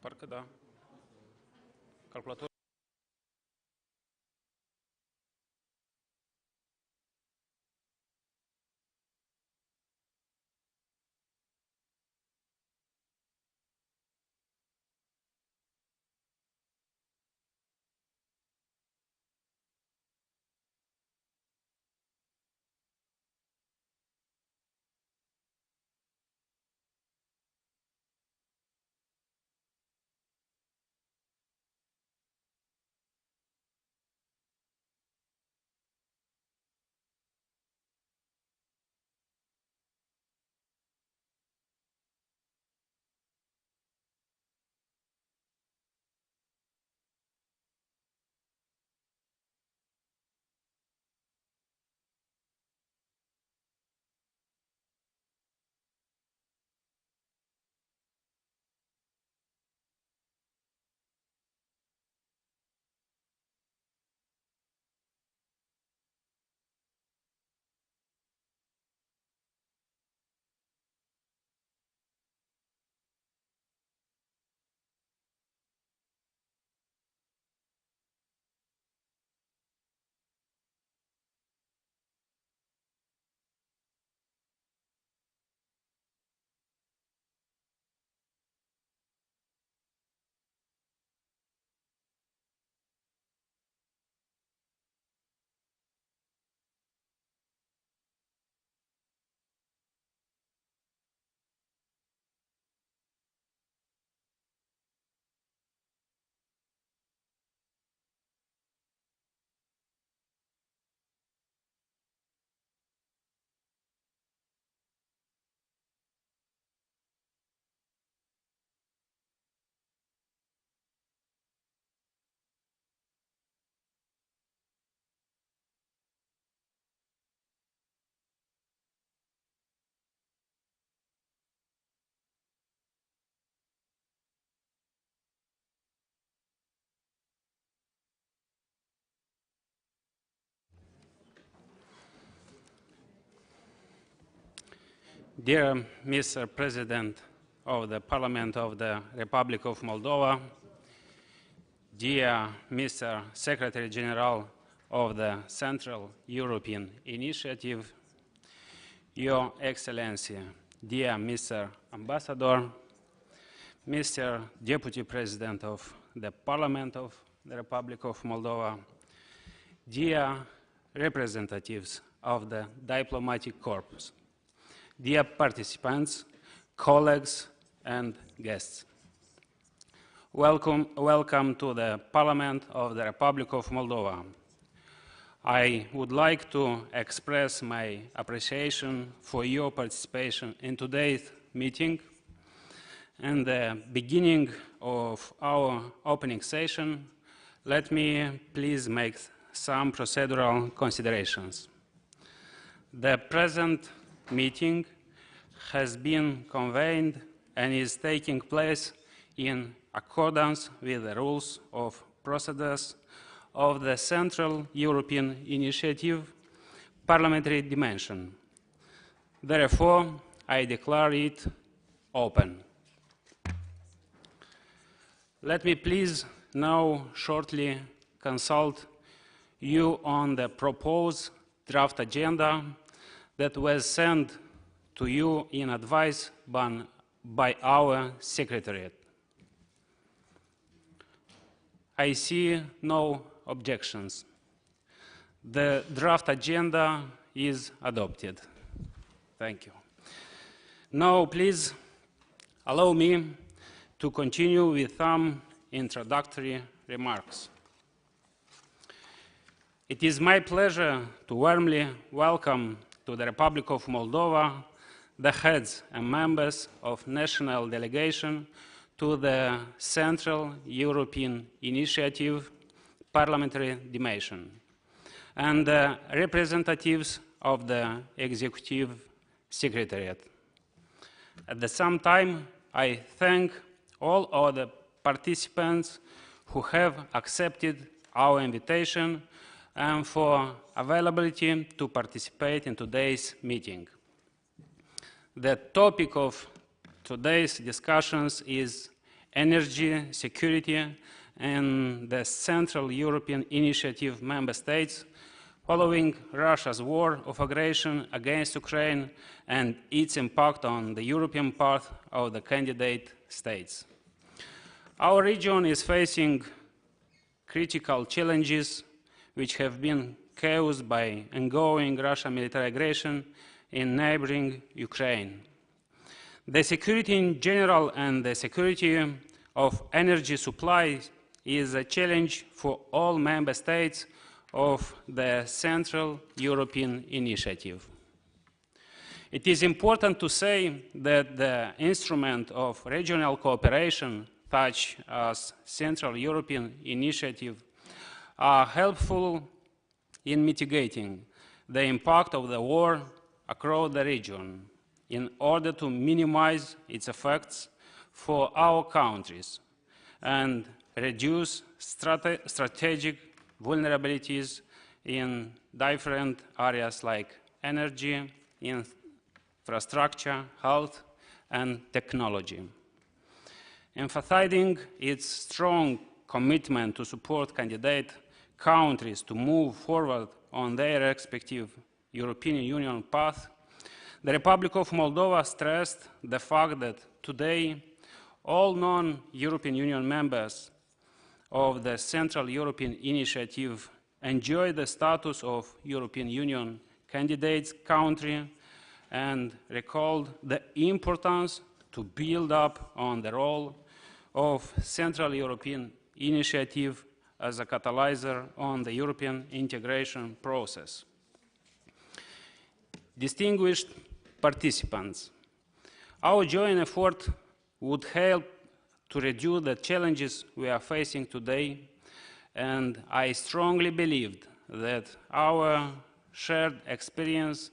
Parcă da. Calculator. Dear Mr. President of the Parliament of the Republic of Moldova, dear Mr. Secretary General of the Central European Initiative, Your Excellency, dear Mr. Ambassador, Mr. Deputy President of the Parliament of the Republic of Moldova, dear representatives of the Diplomatic Corps, dear participants, colleagues, and guests. Welcome to the Parliament of the Republic of Moldova. I would like to express my appreciation for your participation in today's meeting. In the beginning of our opening session, let me please make some procedural considerations. The present meeting has been convened and is taking place in accordance with the rules of procedures of the Central European Initiative Parliamentary Dimension. Therefore, I declare it open. Let me please now shortly consult you on the proposed draft agenda that was sent to you in advance by our Secretariat. I see no objections. The draft agenda is adopted. Thank you. Now, please allow me to continue with some introductory remarks. It is my pleasure to warmly welcome to the Republic of Moldova the heads and members of national delegation to the Central European Initiative Parliamentary Dimension and the representatives of the Executive Secretariat. At the same time, I thank all other participants who have accepted our invitation and for availability to participate in today's meeting. The topic of today's discussions is energy security in the Central European Initiative member states following Russia's war of aggression against Ukraine and its impact on the European part of the candidate states. Our region is facing critical challenges which have been caused by ongoing Russian military aggression in neighboring Ukraine. The security in general and the security of energy supply is a challenge for all member states of the Central European Initiative. It is important to say that the instrument of regional cooperation, such as Central European Initiative, are helpful in mitigating the impact of the war across the region in order to minimize its effects for our countries and reduce strategic vulnerabilities in different areas like energy, infrastructure, health, and technology. Emphasizing its strong commitment to support candidate countries to move forward on their respective European Union path, the Republic of Moldova stressed the fact that today all non-European Union members of the Central European Initiative enjoy the status of European Union candidate country and recalled the importance to build up on the role of Central European Initiative as a catalyzer on the European integration process. Distinguished participants, our joint effort would help to reduce the challenges we are facing today, and I strongly believe that our shared experience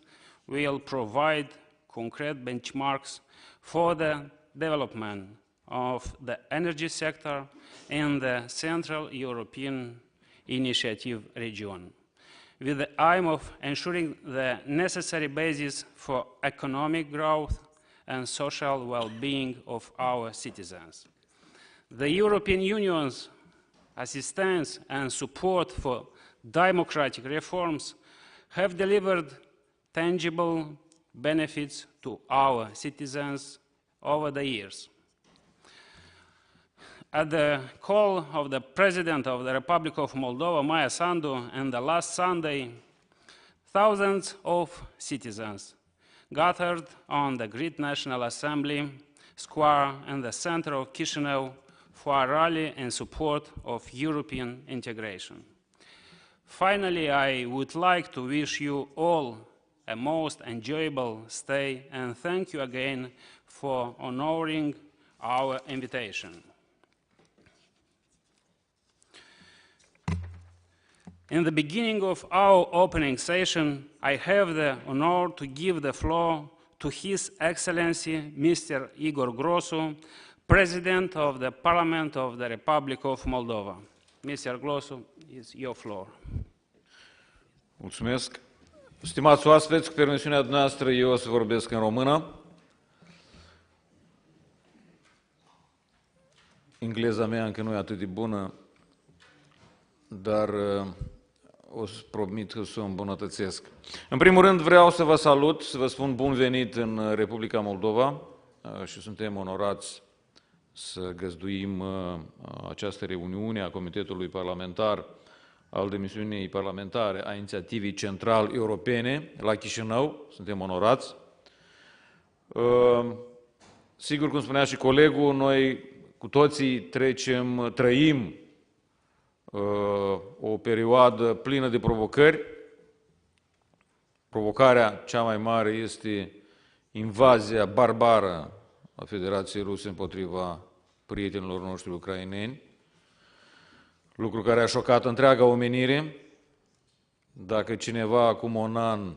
will provide concrete benchmarks for the development of the energy sector in the Central European Initiative region, with the aim of ensuring the necessary basis for economic growth and social well-being of our citizens. The European Union's assistance and support for democratic reforms have delivered tangible benefits to our citizens over the years. At the call of the President of the Republic of Moldova, Maia Sandu, and the last Sunday, thousands of citizens gathered on the Great National Assembly Square in the center of Chisinau for a rally in support of European integration. Finally, I would like to wish you all a most enjoyable stay and thank you again for honoring our invitation. In the beginning of our opening session, I have the honor to give the floor to His Excellency Mr. Igor Grosu, President of the Parliament of the Republic of Moldova. Mr. Grosu, it's your floor. Mulțumesc. Stimați oaspeți, cu permisiunea dumneavoastră, eu o să vorbesc în română. Engleza mea încă nu e atât de bună, dar o să promit că să o îmbunătățesc. În primul rând vreau să vă salut, să vă spun bun venit în Republica Moldova și suntem onorați să găzduim această reuniune a Comitetului Parlamentar al Dimensiunii Parlamentare a Inițiativei Central Europene la Chișinău. Suntem onorați. Sigur, cum spunea și colegul, noi cu toții trăim o perioadă plină de provocări. Provocarea cea mai mare este invazia barbară a Federației Ruse împotriva prietenilor noștri ucraineni, lucru care a șocat întreaga omenire. Dacă cineva acum un an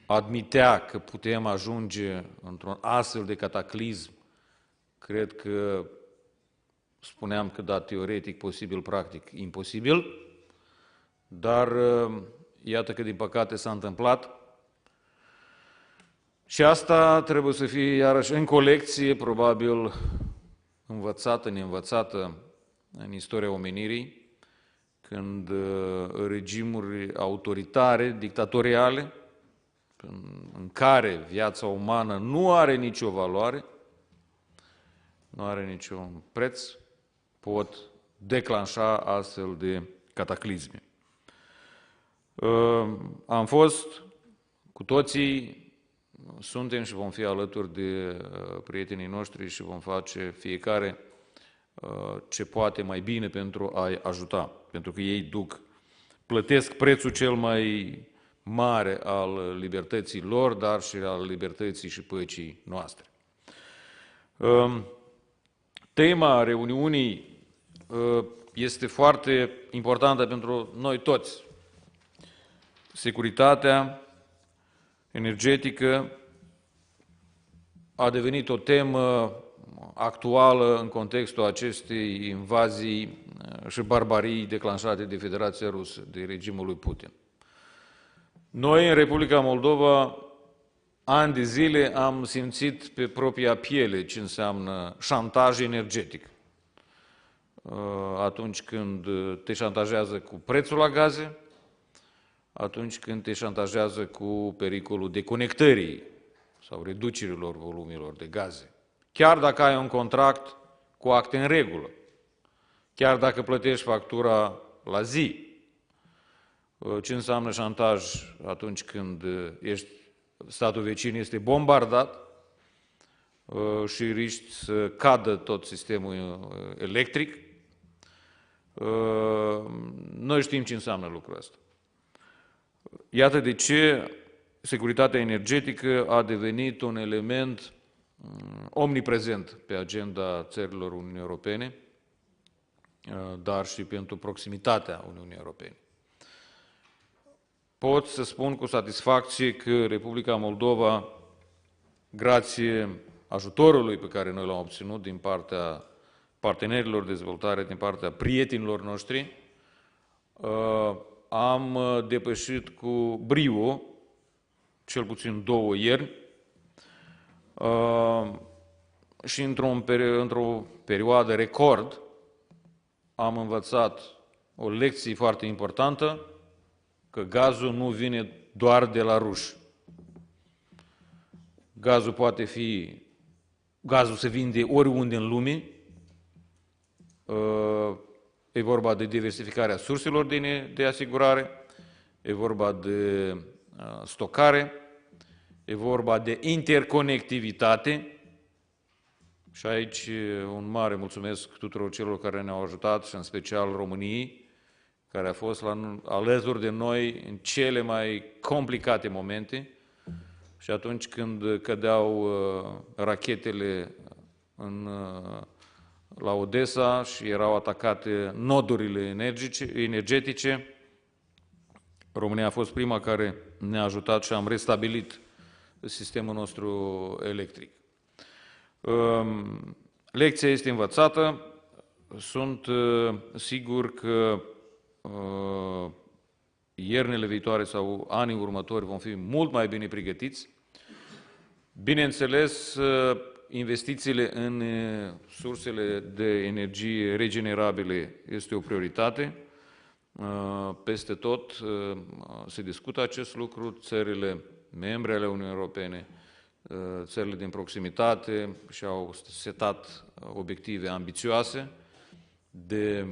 admitea că putem ajunge într-un astfel de cataclism, cred că spuneam că da, teoretic posibil, practic imposibil, dar iată că din păcate s-a întâmplat. Și asta trebuie să fie iarăși în colecție, probabil învățată, neînvățată în istoria omenirii, când regimuri autoritare, dictatoriale, în care viața umană nu are nicio valoare, nu are niciun preț, pot declanșa astfel de cataclisme. Am fost cu toții, suntem și vom fi alături de prietenii noștri și vom face fiecare ce poate mai bine pentru a-i ajuta, pentru că ei plătesc prețul cel mai mare al libertății lor, dar și al libertății și păcii noastre. Tema reuniunii este foarte importantă pentru noi toți. Securitatea energetică a devenit o temă actuală în contextul acestei invazii și barbarii declanșate de Federația Rusă, de regimul lui Putin. Noi, în Republica Moldova, ani de zile am simțit pe propria piele ce înseamnă șantaj energetic. Atunci când te șantajează cu prețul la gaze, atunci când te șantajează cu pericolul deconectării sau reducerilor volumilor de gaze. Chiar dacă ai un contract cu acte în regulă, chiar dacă plătești factura la zi. Ce înseamnă șantaj atunci când statul vecin este bombardat și riști să cadă tot sistemul electric? Noi știm ce înseamnă lucrul ăsta. Iată de ce securitatea energetică a devenit un element omniprezent pe agenda țărilor Uniunii Europene, dar și pentru proximitatea Uniunii Europene. Pot să spun cu satisfacție că Republica Moldova, grație ajutorului pe care noi l-am obținut din partea partenerilor de dezvoltare, din partea prietenilor noștri, am depășit cu brio, cel puțin 2 ieri, și într-o perioadă record am învățat o lecție foarte importantă, că gazul nu vine doar de la ruși. Gazul se vinde oriunde în lume, e vorba de diversificarea surselor de asigurare, e vorba de stocare, e vorba de interconectivitate și aici un mare mulțumesc tuturor celor care ne-au ajutat și în special României, care a fost alături de noi în cele mai complicate momente și atunci când cădeau rachetele la Odessa și erau atacate nodurile energetice, România a fost prima care ne-a ajutat și am restabilit sistemul nostru electric. Lecția este învățată, sunt sigur că iernile viitoare sau anii următori vom fi mult mai bine pregătiți. Bineînțeles, investițiile în sursele de energie regenerabile este o prioritate. Peste tot se discută acest lucru, țările membre ale Uniunii Europene, țările din proximitate și-au setat obiective ambițioase de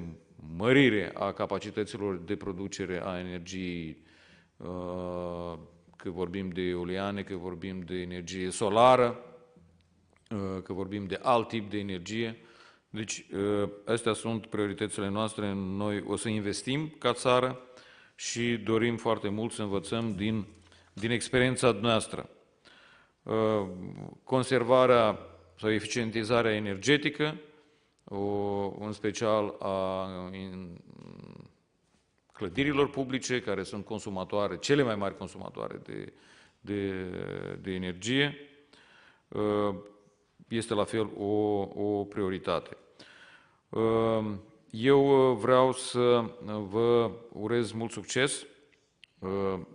mărire a capacităților de producere a energiei, că vorbim de eoliane, că vorbim de energie solară, că vorbim de alt tip de energie. Deci, astea sunt prioritățile noastre. Noi o să investim ca țară și dorim foarte mult să învățăm din experiența noastră. Conservarea sau eficientizarea energetică, în special a clădirilor publice, care sunt consumatoare, cele mai mari consumatoare de energie, este la fel o prioritate. Eu vreau să vă urez mult succes,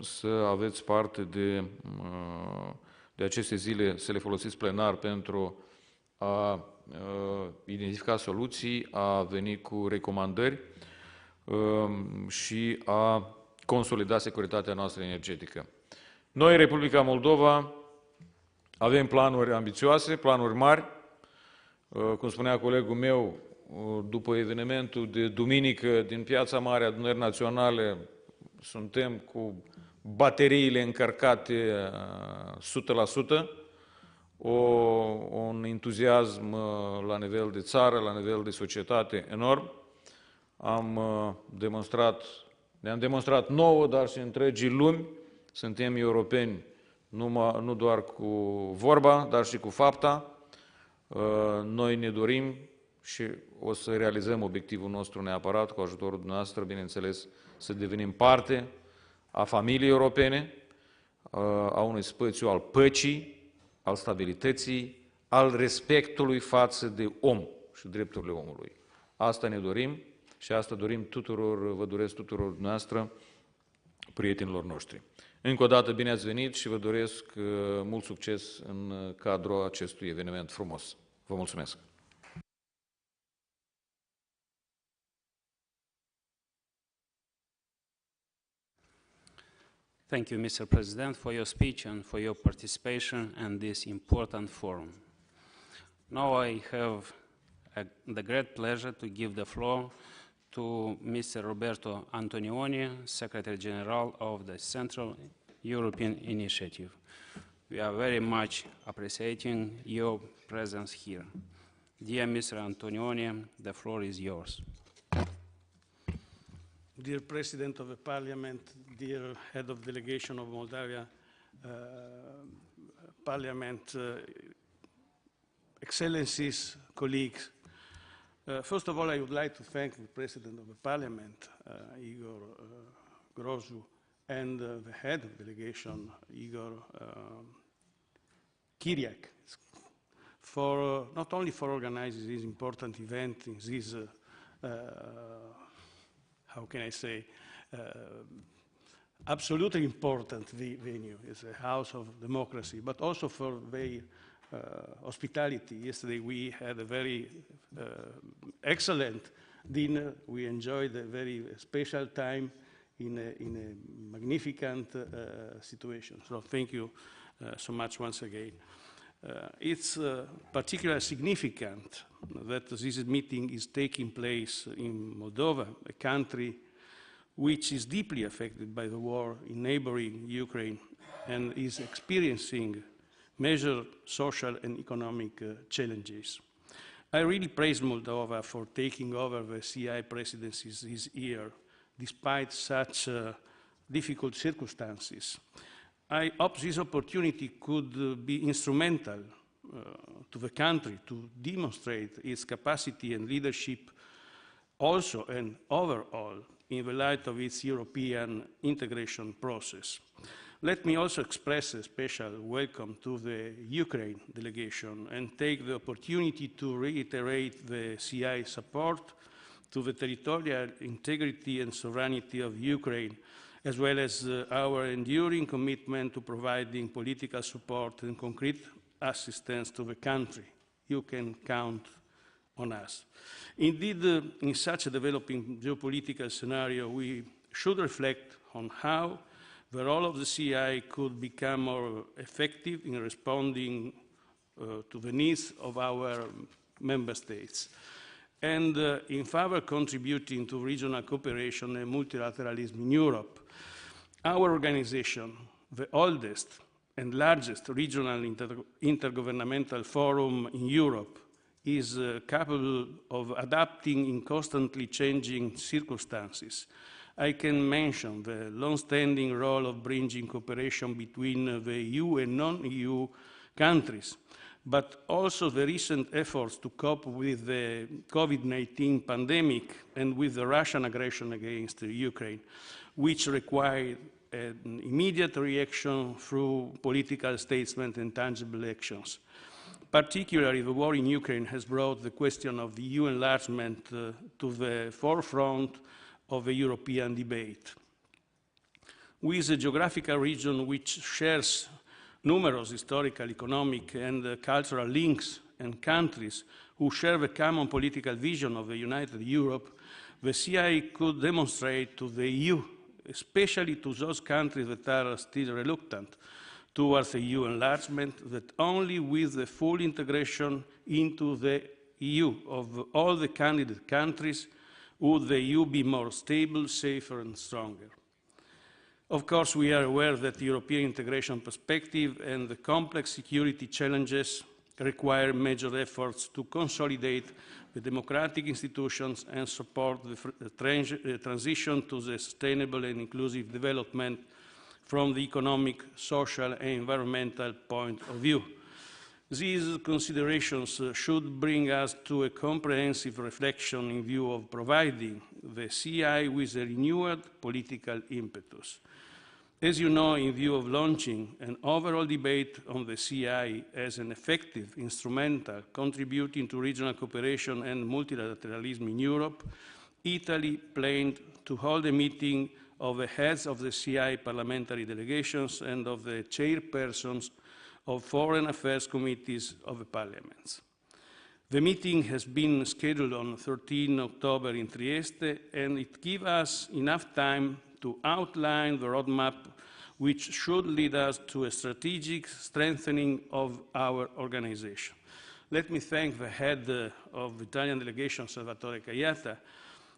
să aveți parte de aceste zile, să le folosiți plenar pentru a identifica soluții, a veni cu recomandări și a consolida securitatea noastră energetică. Noi, Republica Moldova, avem planuri ambițioase, planuri mari. Cum spunea colegul meu, după evenimentul de duminică din Piața Mare a Adunării Naționale, suntem cu bateriile încărcate 100%, un entuziasm la nivel de țară, la nivel de societate enorm. Ne-am demonstrat nouă, dar și întregii lumi, suntem europeni nu doar cu vorba, dar și cu fapta. Noi ne dorim și o să realizăm obiectivul nostru neapărat, cu ajutorul dumneavoastră, bineînțeles, să devenim parte a familiei europene, a unui spațiu al păcii, al stabilității, al respectului față de om și drepturile omului. Asta ne dorim și asta dorim tuturor, vă doresc tuturor dumneavoastră, prietenilor noștri. Încă o dată bine ați venit și vă doresc mult succes în cadrul acestui eveniment frumos. Vă mulțumesc! Thank you, Mr. President, for your speech and for your participation in this important forum. Now I have the great pleasure to give the floor to Mr. Roberto Antonioni, Secretary General of the Central European Initiative. We are very much appreciating your presence here. Dear Mr. Antonioni, the floor is yours. Dear President of the Parliament, dear Head of Delegation of Moldova, Parliament, Excellencies, colleagues, first of all, I would like to thank the President of the Parliament, Igor Grozu, and the Head of Delegation, Igor Kyriak, for not only for organizing this important event in this how can I say, absolutely important venue. It's a house of democracy, but also for their hospitality. Yesterday we had a very excellent dinner. We enjoyed a very special time in a magnificent situation. So thank you so much once again. It's particularly significant that this meeting is taking place in Moldova, a country which is deeply affected by the war in neighboring Ukraine and is experiencing major social and economic challenges. I really praise Moldova for taking over the CI presidencies this year, despite such difficult circumstances. I hope this opportunity could be instrumental to the country to demonstrate its capacity and leadership also and overall in the light of its European integration process. Let me also express a special welcome to the Ukraine delegation and take the opportunity to reiterate the CI support to the territorial integrity and sovereignty of Ukraine, as well as our enduring commitment to providing political support and concrete assistance to the country. You can count on us. Indeed, in such a developing geopolitical scenario, we should reflect on how the role of the CI could become more effective in responding to the needs of our member states and in further contributing to regional cooperation and multilateralism in Europe. Our organization, the oldest and largest regional intergovernmental forum in Europe, is capable of adapting in constantly changing circumstances. I can mention the long-standing role of bridging cooperation between the EU and non-EU countries, but also the recent efforts to cope with the COVID-19 pandemic and with the Russian aggression against Ukraine, which required an immediate reaction through political statements and tangible actions. Particularly, the war in Ukraine has brought the question of the EU enlargement to the forefront of the European debate. With a geographical region which shares numerous historical, economic, and cultural links and countries who share the common political vision of a united Europe, the CI could demonstrate to the EU, especially to those countries that are still reluctant towards EU enlargement, that only with the full integration into the EU of all the candidate countries would the EU be more stable, safer and stronger. Of course, we are aware that the European integration perspective and the complex security challenges require major efforts to consolidate the democratic institutions and support the transition to the sustainable and inclusive development from the economic, social and environmental point of view. These considerations should bring us to a comprehensive reflection in view of providing the CI with a renewed political impetus. As you know, in view of launching an overall debate on the CI as an effective instrumental contributing to regional cooperation and multilateralism in Europe, Italy planned to hold a meeting of the heads of the CI parliamentary delegations and of the chairpersons of foreign affairs committees of the parliaments. The meeting has been scheduled on 13 October in Trieste, and it gives us enough time to outline the roadmap which should lead us to a strategic strengthening of our organization. Let me thank the head of the Italian delegation, Salvatore Caiata,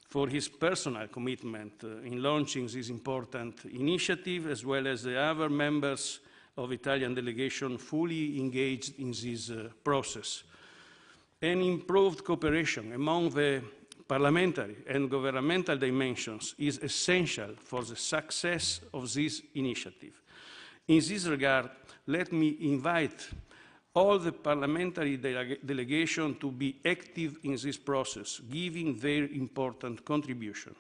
for his personal commitment in launching this important initiative, as well as the other members of the Italian delegation fully engaged in this process. An improved cooperation among the parliamentary and governmental dimensions is essential for the success of this initiative. In this regard, let me invite all the parliamentary delegation to be active in this process, giving their important contribution.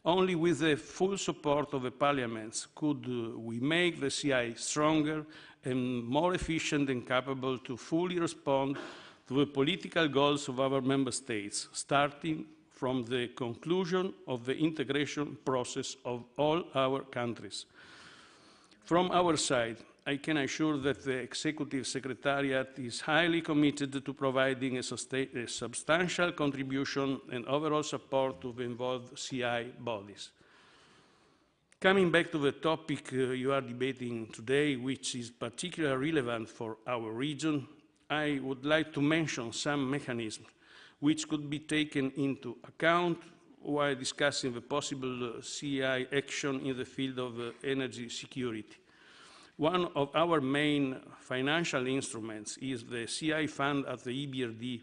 Only with the full support of the parliaments could we make the CI stronger and more efficient and capable to fully respond to the political goals of our member states, starting from the conclusion of the integration process of all our countries. From our side, I can assure that the Executive Secretariat is highly committed to providing a substantial contribution and overall support to the involved CI bodies. Coming back to the topic you are debating today, which is particularly relevant for our region, I would like to mention some mechanisms which could be taken into account while discussing the possible CI action in the field of energy security. One of our main financial instruments is the CI fund at the EBRD,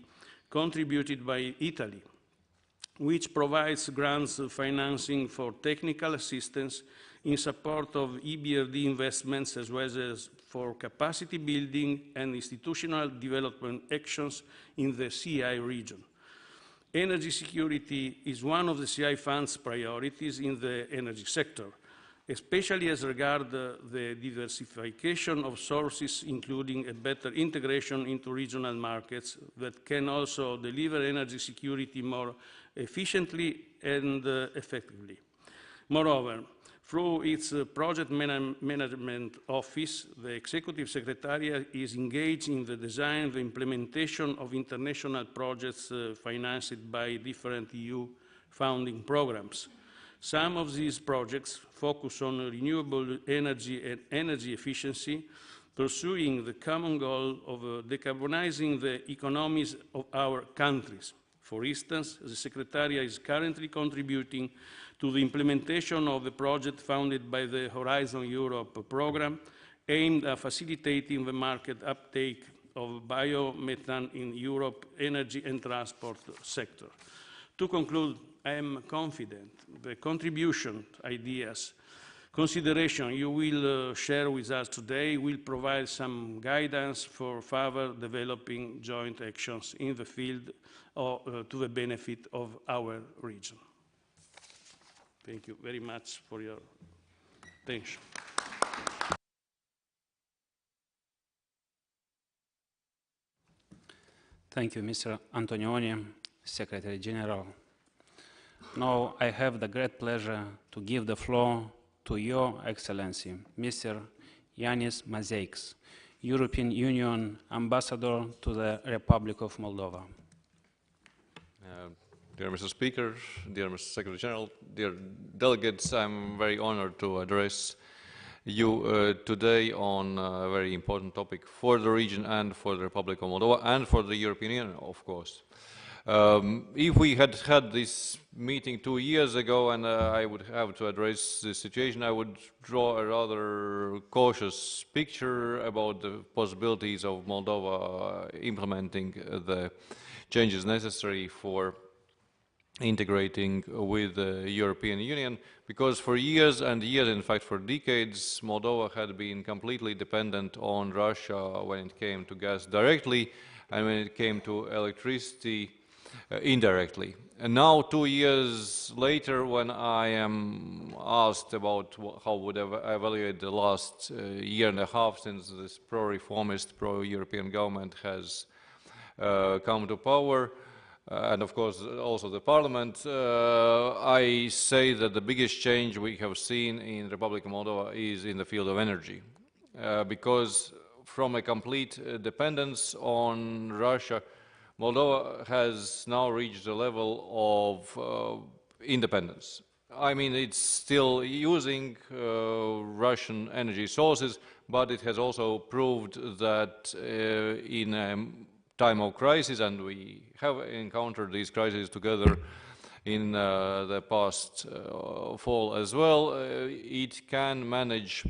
contributed by Italy, which provides grants financing for technical assistance in support of EBRD investments, as well as for capacity building and institutional development actions in the CI region. Energy security is one of the CI fund's priorities in the energy sector, especially as regards the diversification of sources, including a better integration into regional markets that can also deliver energy security more efficiently and effectively. Moreover, through its Project Management Office, the Executive Secretariat is engaged in the design and the implementation of international projects financed by different EU funding programs. Some of these projects focus on renewable energy and energy efficiency, pursuing the common goal of decarbonizing the economies of our countries. For instance, the Secretariat is currently contributing to the implementation of the project funded by the Horizon Europe program, aimed at facilitating the market uptake of biomethane in Europe's energy and transport sector. To conclude, I am confident the contribution, ideas, consideration you will share with us today will provide some guidance for further developing joint actions in the field to the benefit of our region. Thank you very much for your attention. Thank you, Mr. Antonioni, Secretary General. Now I have the great pleasure to give the floor to Your Excellency, Mr. Yanis Mazeiks, European Union Ambassador to the Republic of Moldova. Dear Mr. Speaker, dear Mr. Secretary General, dear delegates, I'm very honored to address you today on a very important topic for the region and for the Republic of Moldova and for the European Union, of course. If we had had this meeting 2 years ago and I would have to address this situation, I would draw a rather cautious picture about the possibilities of Moldova implementing the changes necessary for integrating with the European Union, because for years and years, in fact for decades, Moldova had been completely dependent on Russia when it came to gas directly and when it came to electricity indirectly. And now, 2 years later, when I am asked about how would I evaluate the last year and a half since this pro-reformist, pro-European government has come to power, and of course also the Parliament, I say that the biggest change we have seen in the Republic of Moldova is in the field of energy. Because from a complete dependence on Russia, Moldova has now reached a level of independence. I mean, it's still using Russian energy sources, but it has also proved that in a time of crisis, and we have encountered these crises together in the past fall as well, it can manage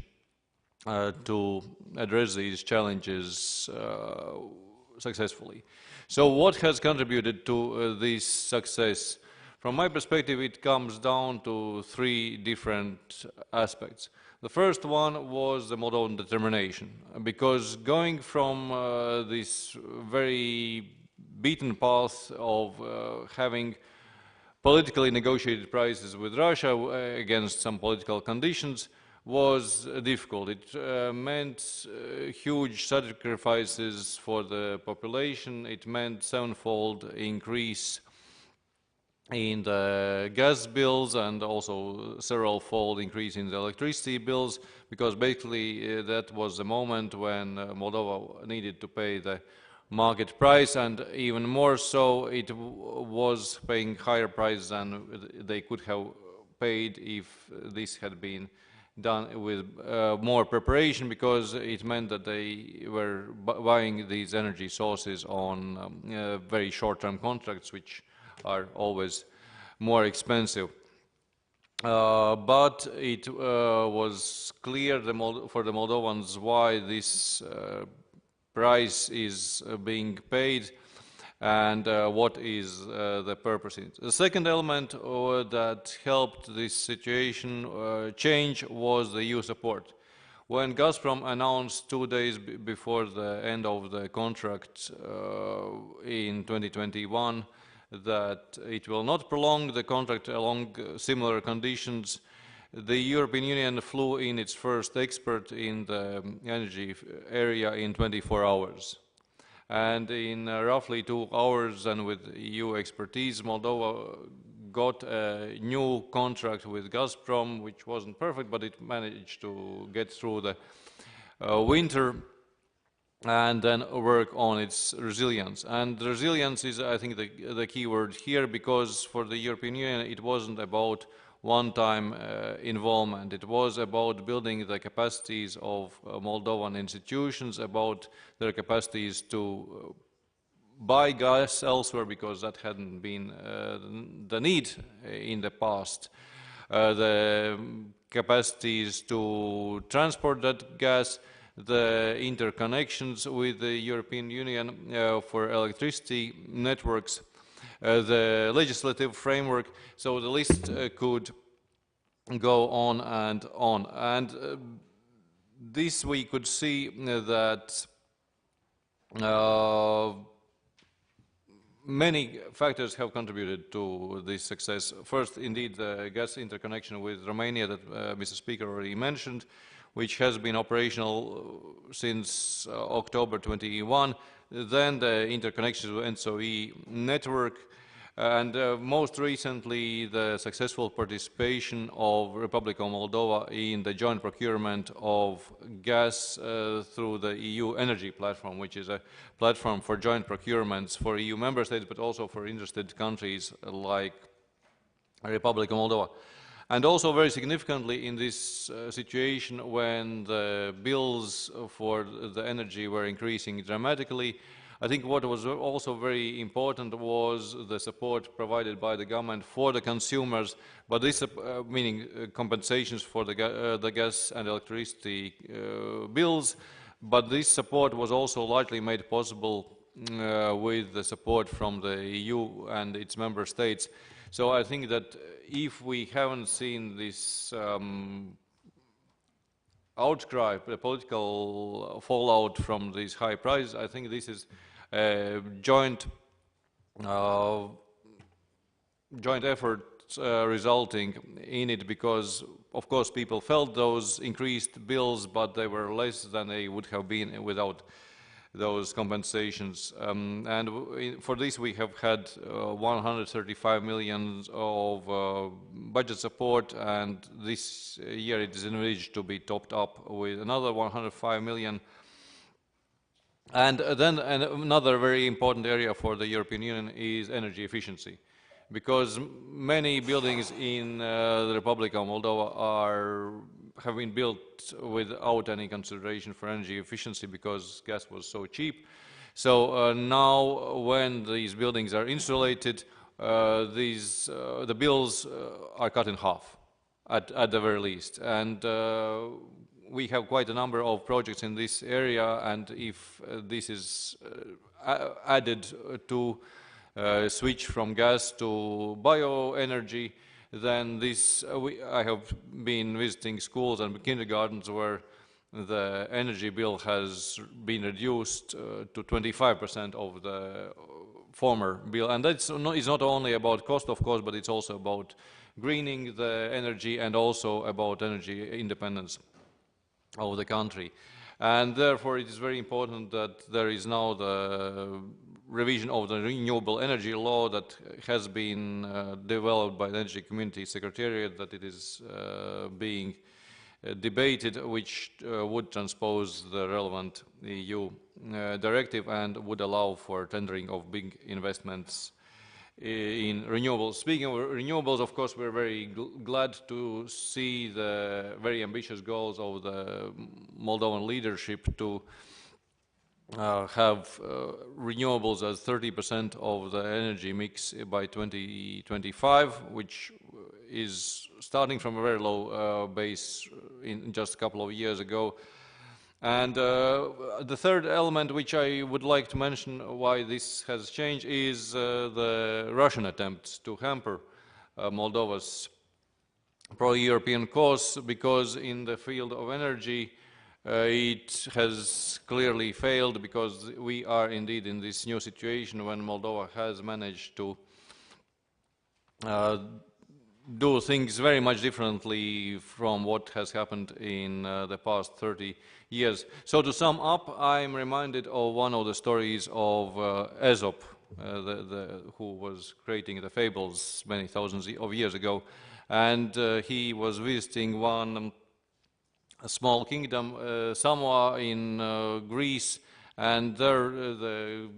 to address these challenges successfully. So what has contributed to this success? From my perspective, it comes down to 3 different aspects. The first one was the Moldovan determination, because going from this very beaten path of having politically negotiated prices with Russia against some political conditions was difficult. It meant huge sacrifices for the population. It meant 7-fold increase in the gas bills and also several-fold increase in the electricity bills, because basically that was the moment when Moldova needed to pay the market price, and even more so it was paying higher prices than they could have paid if this had been done with more preparation, because it meant that they were buying these energy sources on very short-term contracts, which are always more expensive. But it was clear for the Moldovans why this price is being paid and what is the purpose in it. The second element that helped this situation change was the EU support. When Gazprom announced 2 days before the end of the contract in 2021 that it will not prolong the contract along similar conditions, the European Union flew in its first expert in the energy area in 24 hours. And in roughly 2 hours and with EU expertise, Moldova got a new contract with Gazprom, which wasn't perfect, but it managed to get through the winter and then work on its resilience. And resilience is, I think, the key word here, because for the European Union it wasn't about one-time involvement. It was about building the capacities of Moldovan institutions, about their capacities to buy gas elsewhere, because that hadn't been the need in the past. The capacities to transport that gas, the interconnections with the European Union for electricity networks, the legislative framework, so the list could go on and on. And this we could see that many factors have contributed to this success. First, indeed, the gas interconnection with Romania that Mr. Speaker already mentioned, which has been operational since October 21. Then the interconnections with NSOE network, And most recently, the successful participation of Republica of Moldova in the joint procurement of gas through the EU energy platform, which is a platform for joint procurements for EU member states, but also for interested countries like Republic of Moldova. And also very significantly in this situation when the bills for the energy were increasing dramatically, I think what was also very important was the support provided by the government for the consumers, but this meaning compensations for the gas and electricity bills, but this support was also largely made possible with the support from the EU and its member states. So I think that if we haven't seen this outcry, the political fallout from these high prices, I think this is joint effort resulting in it, because of course people felt those increased bills, but they were less than they would have been without those compensations. And for this we have had 135 million of budget support, and this year it is envisaged to be topped up with another 105 million. And then another very important area for the European Union is energy efficiency, because many buildings in the Republic of Moldova have been built without any consideration for energy efficiency because gas was so cheap. So now when these buildings are insulated, the bills are cut in half at the very least. And we have quite a number of projects in this area, and if this is added to switch from gas to bioenergy, then this, I have been visiting schools and kindergartens where the energy bill has been reduced to 25% of the former bill. And it's not only about cost, of course, but it's also about greening the energy and also about energy independence of the country. And therefore it is very important that there is now the revision of the renewable energy law that has been developed by the Energy Community Secretariat, that it is being debated, which would transpose the relevant EU directive and would allow for tendering of big investments in renewables. Speaking of renewables, of course, we're very glad to see the very ambitious goals of the Moldovan leadership to have renewables as 30% of the energy mix by 2025, which is starting from a very low base in just a couple of years ago. And the third element which I would like to mention why this has changed is the Russian attempts to hamper Moldova's pro-European cause, because in the field of energy it has clearly failed, because we are indeed in this new situation when Moldova has managed to do things very much differently from what has happened in the past 30 years. So to sum up, I'm reminded of one of the stories of Aesop, who was creating the fables many thousands of years ago. And he was visiting one small kingdom, somewhere in Greece, and there the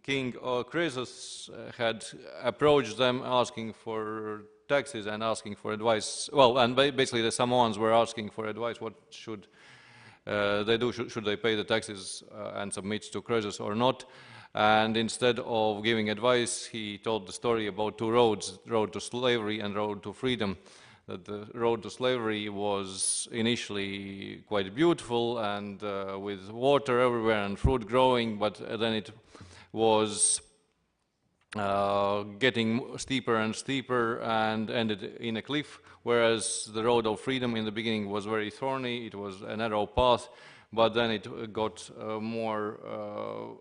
King Croesus had approached them asking for taxes and asking for advice. Well, and basically the Samoans were asking for advice, what should they do, should they pay the taxes and submit to Croesus or not? And instead of giving advice, he told the story about two roads, road to slavery and road to freedom. That the road to slavery was initially quite beautiful and with water everywhere and fruit growing, but then it was getting steeper and steeper and ended in a cliff, whereas the road of freedom in the beginning was very thorny. It was a narrow path, but then it got more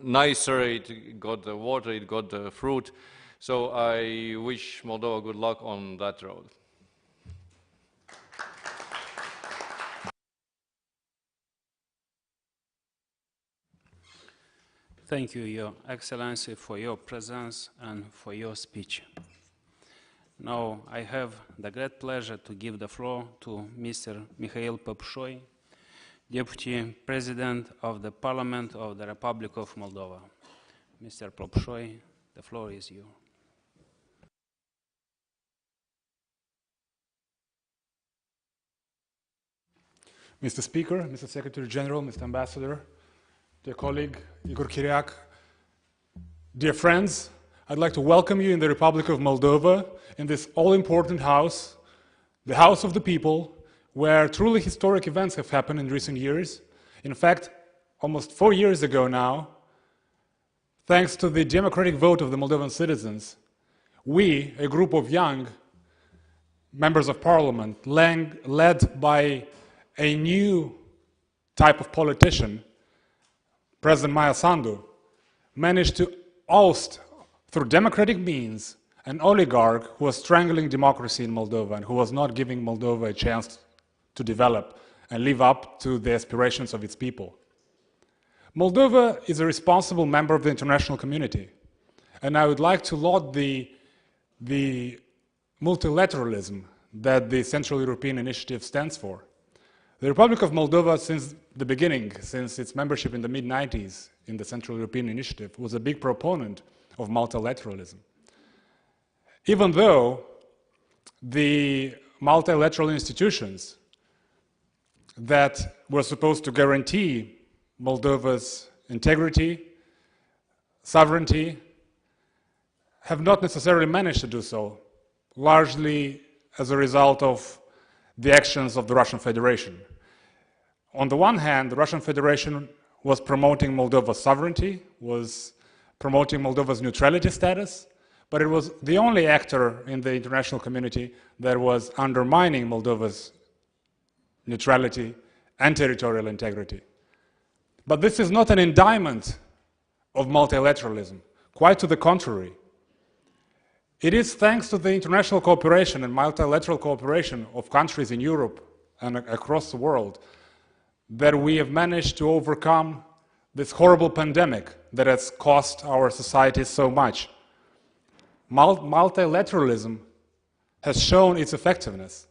nicer, it got the water, it got the fruit. So I wish Moldova good luck on that road. Thank you, Your Excellency, for your presence and for your speech. Now I have the great pleasure to give the floor to Mr. Mikhail Popshoy, Deputy President of the Parliament of the Republic of Moldova. Mr. Popshoy, the floor is yours. Mr. Speaker, Mr. Secretary General, Mr. Ambassador, dear colleague Igor Kyriak, dear friends, I'd like to welcome you in the Republic of Moldova, in this all-important house, the House of the People, where truly historic events have happened in recent years. In fact, almost 4 years ago now, thanks to the democratic vote of the Moldovan citizens, we, a group of young members of parliament, led by a new type of politician, President Maia Sandu, managed to oust, through democratic means, an oligarch who was strangling democracy in Moldova and who was not giving Moldova a chance to develop and live up to the aspirations of its people. Moldova is a responsible member of the international community, and I would like to laud the multilateralism that the Central European Initiative stands for. The Republic of Moldova, since the beginning, since its membership in the mid-90s in the Central European Initiative, was a big proponent of multilateralism. Even though the multilateral institutions that were supposed to guarantee Moldova's integrity, sovereignty, have not necessarily managed to do so, largely as a result of the actions of the Russian Federation. On the one hand, the Russian Federation was promoting Moldova's sovereignty, was promoting Moldova's neutrality status, but it was the only actor in the international community that was undermining Moldova's neutrality and territorial integrity. But this is not an indictment of multilateralism, quite to the contrary. It is thanks to the international cooperation and multilateral cooperation of countries in Europe and across the world that we have managed to overcome this horrible pandemic that has cost our society so much. Multilateralism has shown its effectiveness.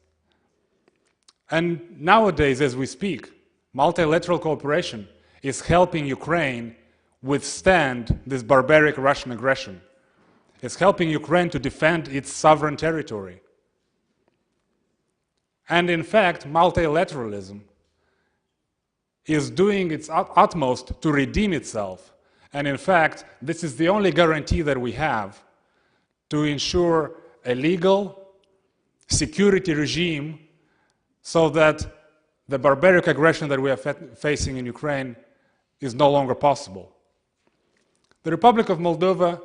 And nowadays, as we speak, multilateral cooperation is helping Ukraine withstand this barbaric Russian aggression. It's helping Ukraine to defend its sovereign territory. And in fact, multilateralism is doing its utmost to redeem itself. And in fact, this is the only guarantee that we have to ensure a legal security regime so that the barbaric aggression that we are facing in Ukraine is no longer possible. The Republic of Moldova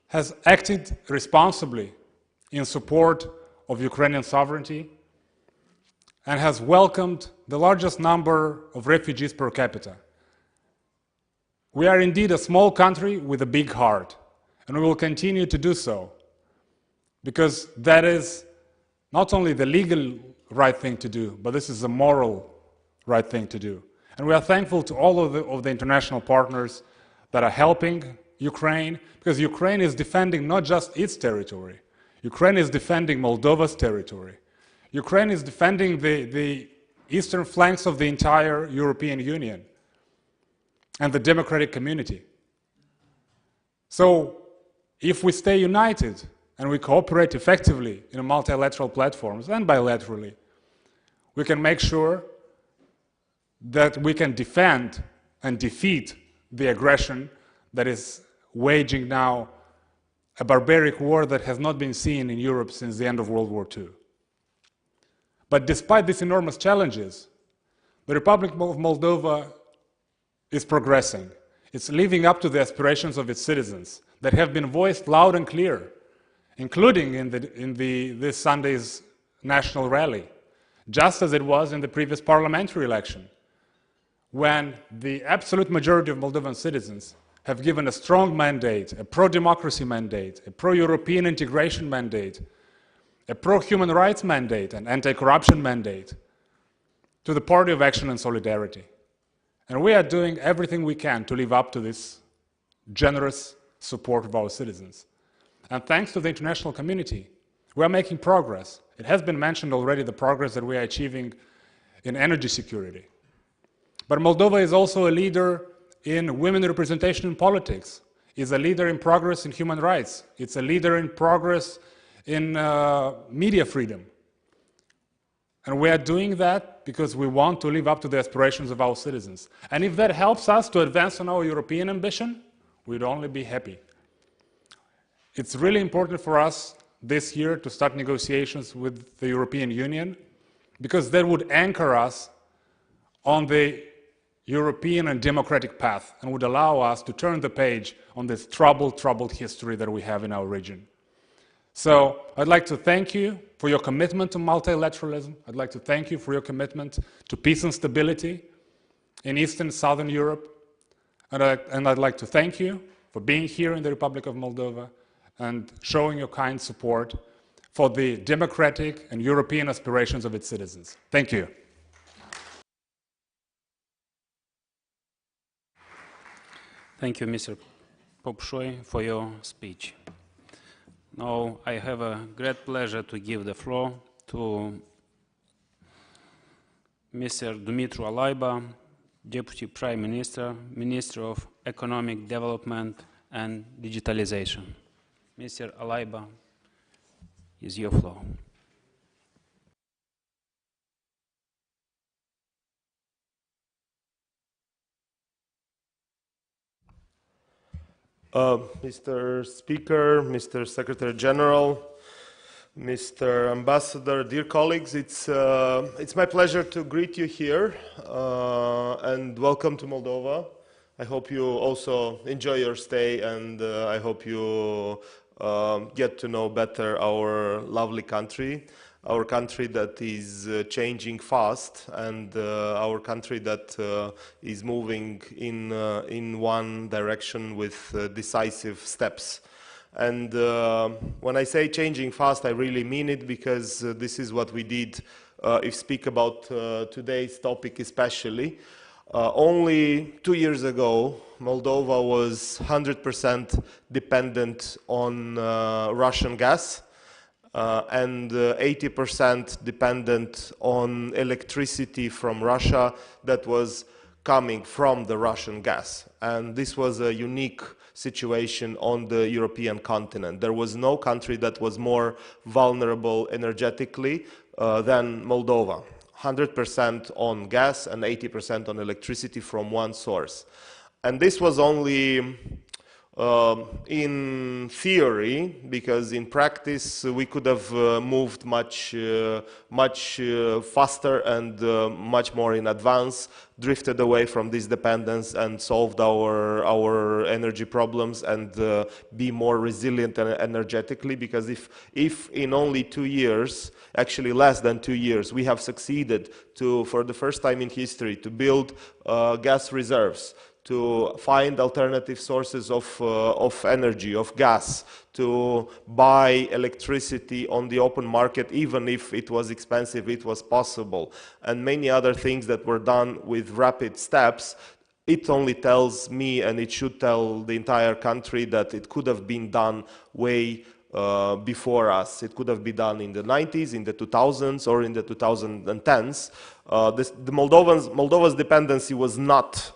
has acted responsibly in support of Ukrainian sovereignty and has welcomed the largest number of refugees per capita. We are indeed a small country with a big heart, and we will continue to do so, because that is not only the legal right thing to do, but this is the moral right thing to do. And we are thankful to all of the international partners that are helping Ukraine, because Ukraine is defending not just its territory. Ukraine is defending Moldova's territory. Ukraine is defending the eastern flanks of the entire European Union and the democratic community. So if we stay united and we cooperate effectively in multilateral platforms and bilaterally, we can make sure that we can defend and defeat the aggression that is waging now a barbaric war that has not been seen in Europe since the end of World War II. But despite these enormous challenges, the Republic of Moldova is progressing. It's living up to the aspirations of its citizens that have been voiced loud and clear, including in this Sunday's national rally, just as it was in the previous parliamentary election, when the absolute majority of Moldovan citizens have given a strong mandate, a pro-democracy mandate, a pro-European integration mandate, a pro-human rights mandate, an anti-corruption mandate to the Party of Action and Solidarity. And we are doing everything we can to live up to this generous support of our citizens. And thanks to the international community, we are making progress. It has been mentioned already, the progress that we are achieving in energy security. But Moldova is also a leader in women representation in politics, is a leader in progress in human rights, it's a leader in progress in media freedom. And we are doing that because we want to live up to the aspirations of our citizens. And if that helps us to advance on our European ambition, we'd only be happy. It's really important for us this year to start negotiations with the European Union, because that would anchor us on the European and democratic path and would allow us to turn the page on this troubled history that we have in our region. So I'd like to thank you for your commitment to multilateralism. I'd like to thank you for your commitment to peace and stability in Eastern and Southern Europe. And I'd like to thank you for being here in the Republic of Moldova and showing your kind support for the democratic and European aspirations of its citizens. Thank you. Thank you, Mr. Popshoy, for your speech. Now I have a great pleasure to give the floor to Mr. Dumitru Alaiba, Deputy Prime Minister, Minister of Economic Development and Digitalization. Mr. Alaiba, is your floor. Mr. Speaker, Mr. Secretary General, Mr. Ambassador, dear colleagues, it's my pleasure to greet you here and welcome to Moldova. I hope you also enjoy your stay, and I hope you get to know better our lovely country. Our country that is changing fast, and our country that is moving in one direction with decisive steps. And when I say changing fast, I really mean it, because this is what we did if speak about today's topic especially. Only 2 years ago, Moldova was 100% dependent on Russian gas. And 80% dependent on electricity from Russia that was coming from the Russian gas. And this was a unique situation on the European continent. There was no country that was more vulnerable energetically than Moldova. 100% on gas and 80% on electricity from one source. And this was only in theory, because in practice we could have moved much faster and much more in advance, drifted away from this dependence and solved our energy problems and be more resilient energetically. Because if in only 2 years, actually less than 2 years, we have succeeded to, for the first time in history, to build gas reserves, to find alternative sources of energy, of gas, to buy electricity on the open market, even if it was expensive, it was possible, and many other things that were done with rapid steps. It only tells me, and it should tell the entire country, that it could have been done way before us. It could have been done in the 90s, in the 2000s, or in the 2010s. The Moldova's dependency was not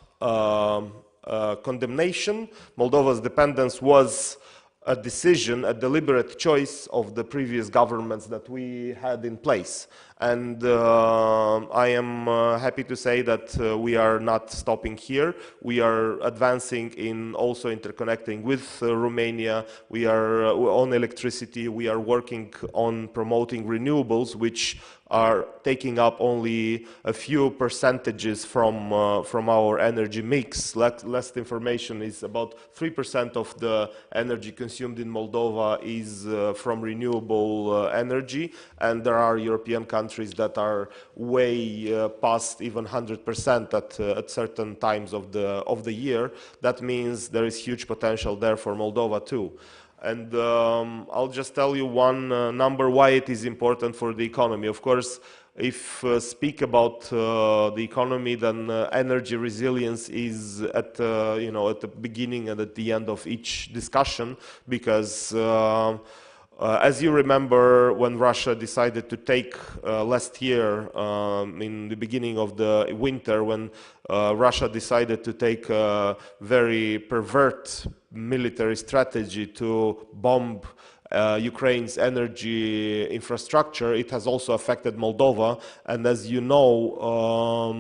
condemnation. Moldova's dependence was a decision, a deliberate choice of the previous governments that we had in place. And I am happy to say that we are not stopping here. We are advancing in also interconnecting with Romania. We are on electricity. We are working on promoting renewables, which are taking up only a few percentages from our energy mix. Last information is about 3% of the energy consumed in Moldova is from renewable energy, and there are European countries that are way past even 100% at certain times of the year. That means there is huge potential there for Moldova too. And I'll just tell you one number why it is important for the economy. Of course, if speak about the economy, then energy resilience is at at the beginning and at the end of each discussion, because as you remember, when Russia decided to take last year, in the beginning of the winter, when Russia decided to take a very pervert military strategy to bomb Ukraine's energy infrastructure, it has also affected Moldova. And as you know,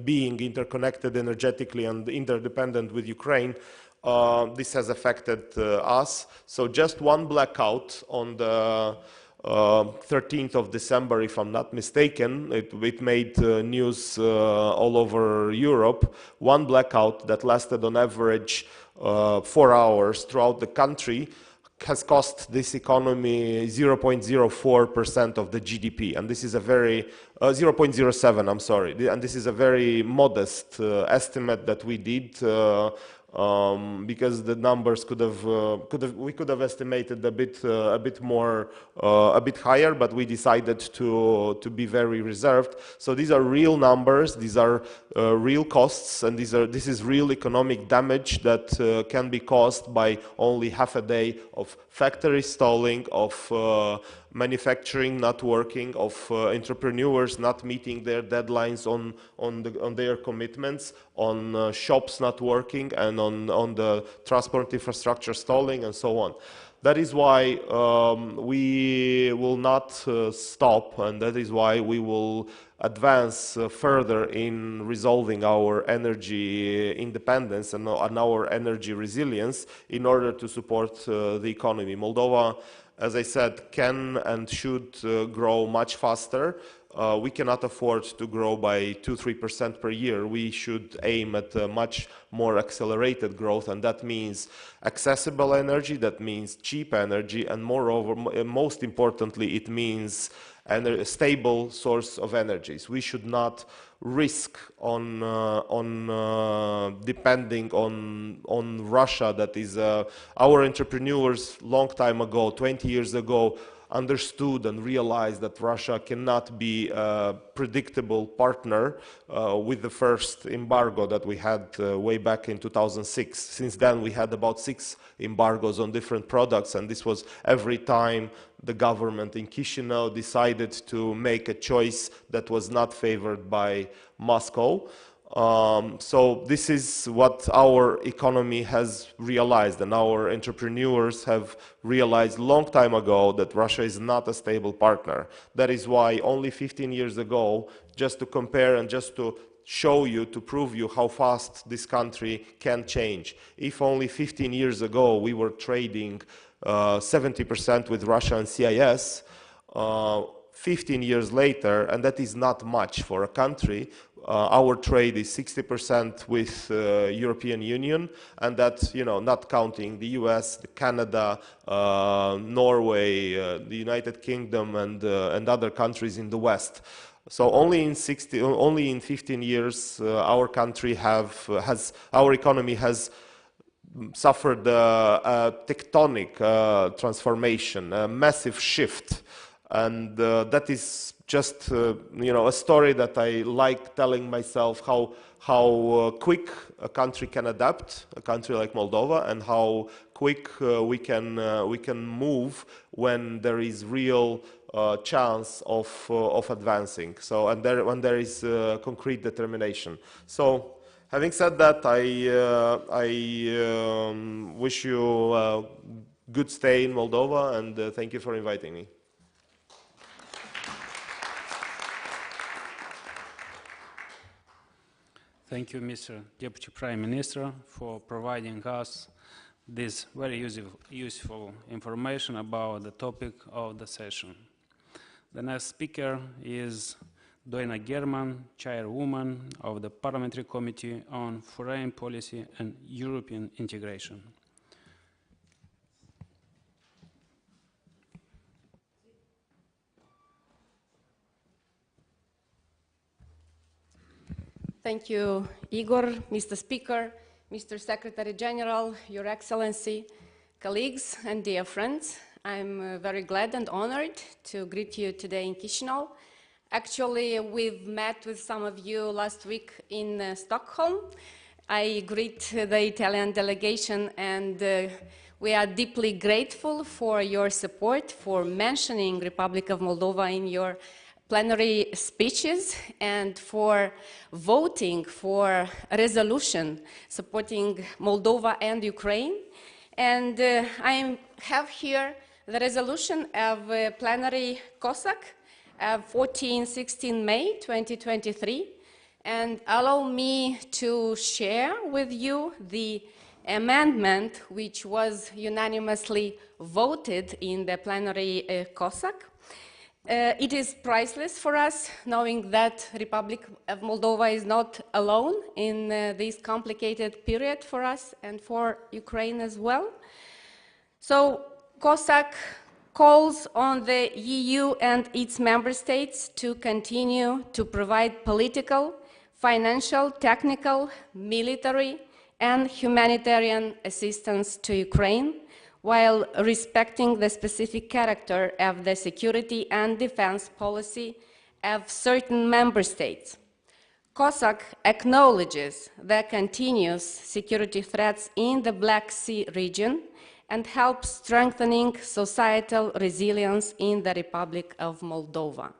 being interconnected energetically and interdependent with Ukraine, this has affected us. So just one blackout on the 13th of December, if I'm not mistaken, it made news all over Europe. One blackout that lasted on average 4 hours throughout the country has cost this economy 0.04% of the GDP, and this is a very 0.07. I'm sorry, and this is a very modest estimate that we did. Because the numbers we could have estimated a bit more, a bit higher, but we decided to be very reserved. So these are real numbers, these are real costs, and this is real economic damage that can be caused by only half a day of factory stalling, of manufacturing not working, of entrepreneurs not meeting their deadlines on their commitments, on shops not working, and on the transport infrastructure stalling, and so on. That is why we will not stop, and that is why we will advance further in resolving our energy independence and our energy resilience in order to support the economy. Moldova, as I said, can and should grow much faster. We cannot afford to grow by 2-3% per year. We should aim at a much more accelerated growth, and that means accessible energy, that means cheap energy, and moreover, most importantly, it means a stable source of energies. We should not risk on depending on Russia. That is, our entrepreneurs long time ago, 20 years ago, understood and realized that Russia cannot be a predictable partner with the first embargo that we had way back in 2006. Since then, we had about 6 embargoes on different products, and this was every time the government in Chisinau decided to make a choice that was not favored by Moscow. So this is what our economy has realized, and our entrepreneurs have realized long time ago that Russia is not a stable partner. That is why only 15 years ago, just to compare and just to show you, to prove you how fast this country can change. If only 15 years ago we were trading 70% with Russia and CIS, 15 years later, and that is not much for a country, our trade is 60% with European Union, and that, not counting the US, Canada, Norway, the United Kingdom, and other countries in the West. So only in 15 years, our country our economy has suffered a tectonic transformation, a massive shift, and that is just a story that I like telling myself, how quick a country can adapt, a country like Moldova, and how quick we can move when there is real chance of advancing. So when there is concrete determination. So, having said that, I wish you a good stay in Moldova, and thank you for inviting me. Thank you, Mr. Deputy Prime Minister, for providing us this very useful information about the topic of the session. The next speaker is Doina German, Chairwoman of the Parliamentary Committee on Foreign Policy and European Integration. Thank you, Igor, Mr. Speaker, Mr. Secretary General, Your Excellency, colleagues and dear friends. I'm very glad and honored to greet you today in Chisinau Actually, we've met with some of you last week in Stockholm. I greet the Italian delegation, and we are deeply grateful for your support, for mentioning Republic of Moldova in your plenary speeches, and for voting for a resolution supporting Moldova and Ukraine. And I have here the resolution of plenary COSAC of 14-16 May 2023, and allow me to share with you the amendment which was unanimously voted in the plenary COSAC. It is priceless for us, knowing that Republic of Moldova is not alone in this complicated period for us and for Ukraine as well. So COSAC calls on the EU and its member states to continue to provide political, financial, technical, military, and humanitarian assistance to Ukraine, while respecting the specific character of the security and defense policy of certain member states. COSAC acknowledges the continuous security threats in the Black Sea region and helps strengthening societal resilience in the Republic of Moldova.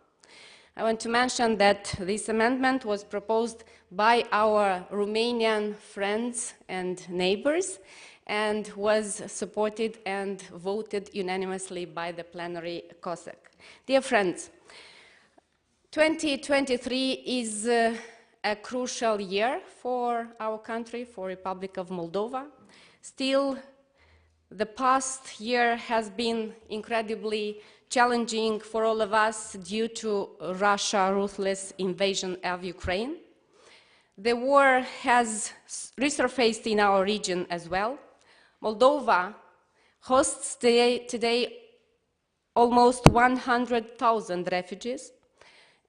I want to mention that this amendment was proposed by our Romanian friends and neighbors and was supported and voted unanimously by the plenary COSAC. Dear friends, 2023 is a crucial year for our country, for Republic of Moldova. Still, the past year has been incredibly challenging for all of us due to Russia's ruthless invasion of Ukraine. The war has resurfaced in our region as well. Moldova hosts today almost 100,000 refugees,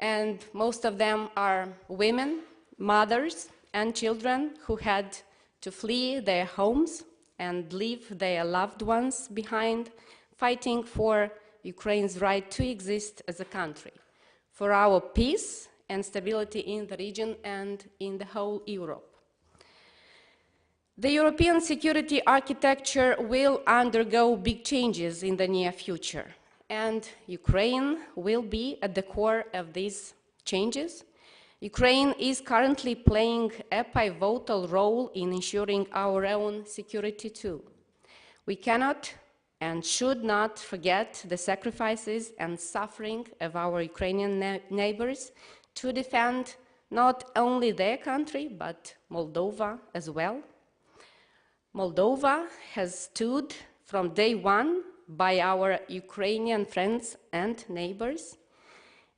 and most of them are women, mothers, and children who had to flee their homes and leave their loved ones behind, fighting for Ukraine's right to exist as a country, for our peace and stability in the region and in the whole Europe. The European security architecture will undergo big changes in the near future, and Ukraine will be at the core of these changes. Ukraine is currently playing a pivotal role in ensuring our own security too. We cannot and should not forget the sacrifices and suffering of our Ukrainian neighbors to defend not only their country, but Moldova as well. Moldova has stood from day one by our Ukrainian friends and neighbors.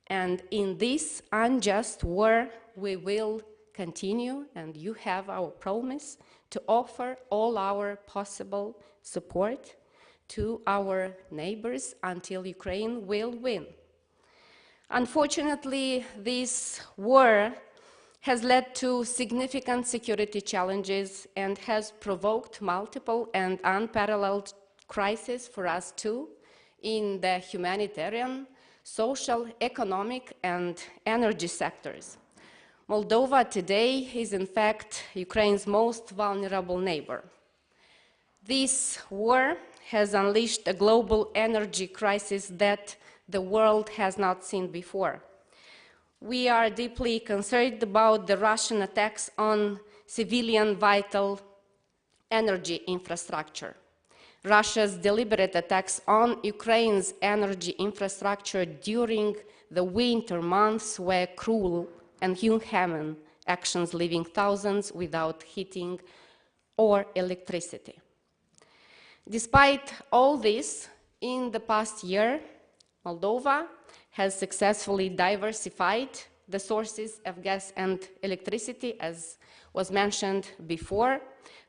And in this unjust war, we will continue, and you have our promise to offer all our possible support to our neighbors until Ukraine will win. Unfortunately, this war has led to significant security challenges and has provoked multiple and unparalleled crises for us too, in the humanitarian, social, economic, and energy sectors. Moldova today is, in fact, Ukraine's most vulnerable neighbor. This war has unleashed a global energy crisis that the world has not seen before. We are deeply concerned about the Russian attacks on civilian vital energy infrastructure. Russia's deliberate attacks on Ukraine's energy infrastructure during the winter months were cruel and inhuman actions, leaving thousands without heating or electricity. Despite all this, in the past year, Moldova has successfully diversified the sources of gas and electricity, as was mentioned before,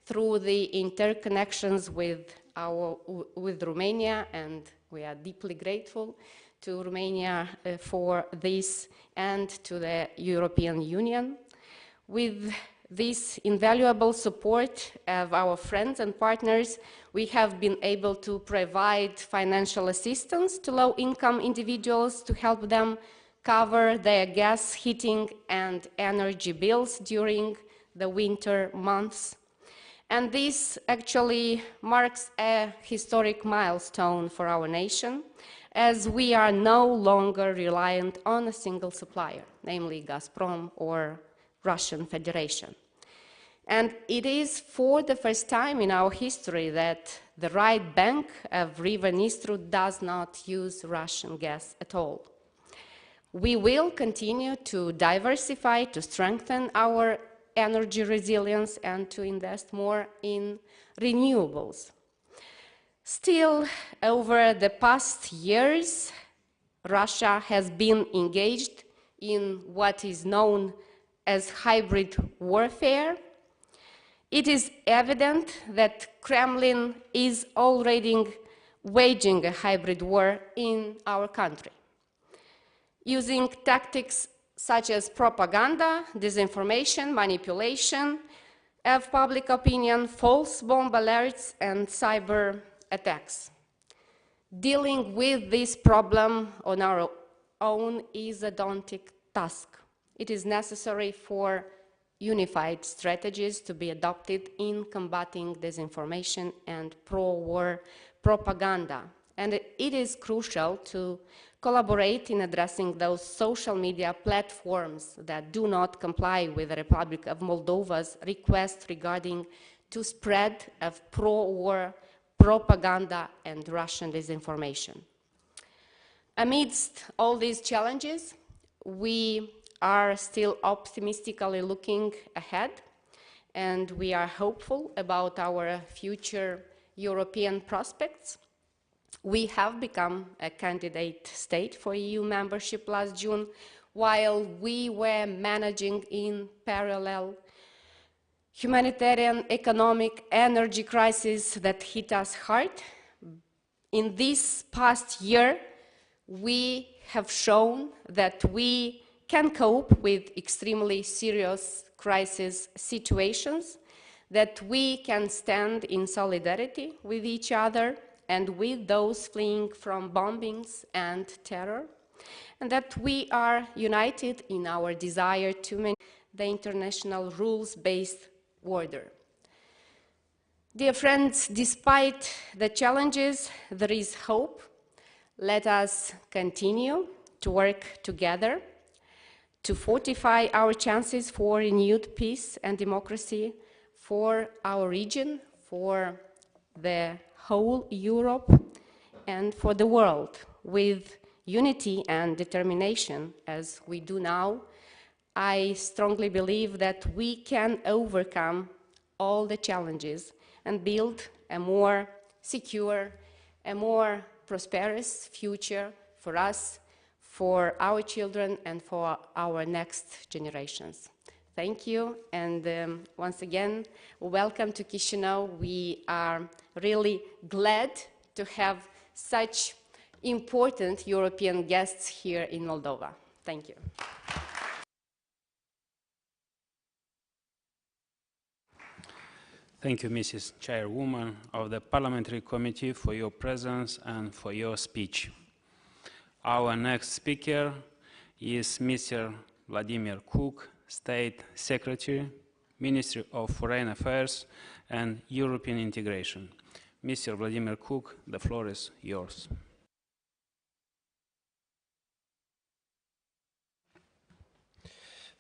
through the interconnections with Romania, and we are deeply grateful to Romania for this and to the European Union. With this invaluable support of our friends and partners, we have been able to provide financial assistance to low-income individuals to help them cover their gas, heating, and energy bills during the winter months. And this actually marks a historic milestone for our nation, as we are no longer reliant on a single supplier, namely Gazprom or Russian Federation. And it is for the first time in our history that the right bank of River Nistru does not use Russian gas at all. We will continue to diversify, to strengthen our energy resilience, and to invest more in renewables. Still, over the past years, Russia has been engaged in what is known as hybrid warfare. It is evident that Kremlin is already waging a hybrid war in our country, using tactics such as propaganda, disinformation, manipulation of public opinion, false bomb alerts, and cyber attacks. Dealing with this problem on our own is a daunting task. It is necessary for unified strategies to be adopted in combating disinformation and pro-war propaganda. And it is crucial to collaborate in addressing those social media platforms that do not comply with the Republic of Moldova's request regarding to spread of pro-war propaganda and Russian disinformation. Amidst all these challenges, we are still optimistically looking ahead, and we are hopeful about our future European prospects. We have become a candidate state for EU membership last June, while we were managing in parallel humanitarian, economic, energy crisis that hit us hard. In this past year, we have shown that we can cope with extremely serious crisis situations, that we can stand in solidarity with each other and with those fleeing from bombings and terror, and that we are united in our desire to maintain the international rules-based order. Dear friends, despite the challenges, there is hope. Let us continue to work together to fortify our chances for renewed peace and democracy for our region, for the whole Europe, and for the world, with unity and determination, as we do now. I strongly believe that we can overcome all the challenges and build a more secure, a more prosperous future for us, for our children, and for our next generations. Thank you, and once again, welcome to Chișinău. We are really glad to have such important European guests here in Moldova. Thank you. Thank you, Mrs. Chairwoman of the Parliamentary Committee, for your presence and for your speech. Our next speaker is Mr. Vladimir Cook, State Secretary, Ministry of Foreign Affairs and European Integration. Mr. Vladimir Cook, the floor is yours.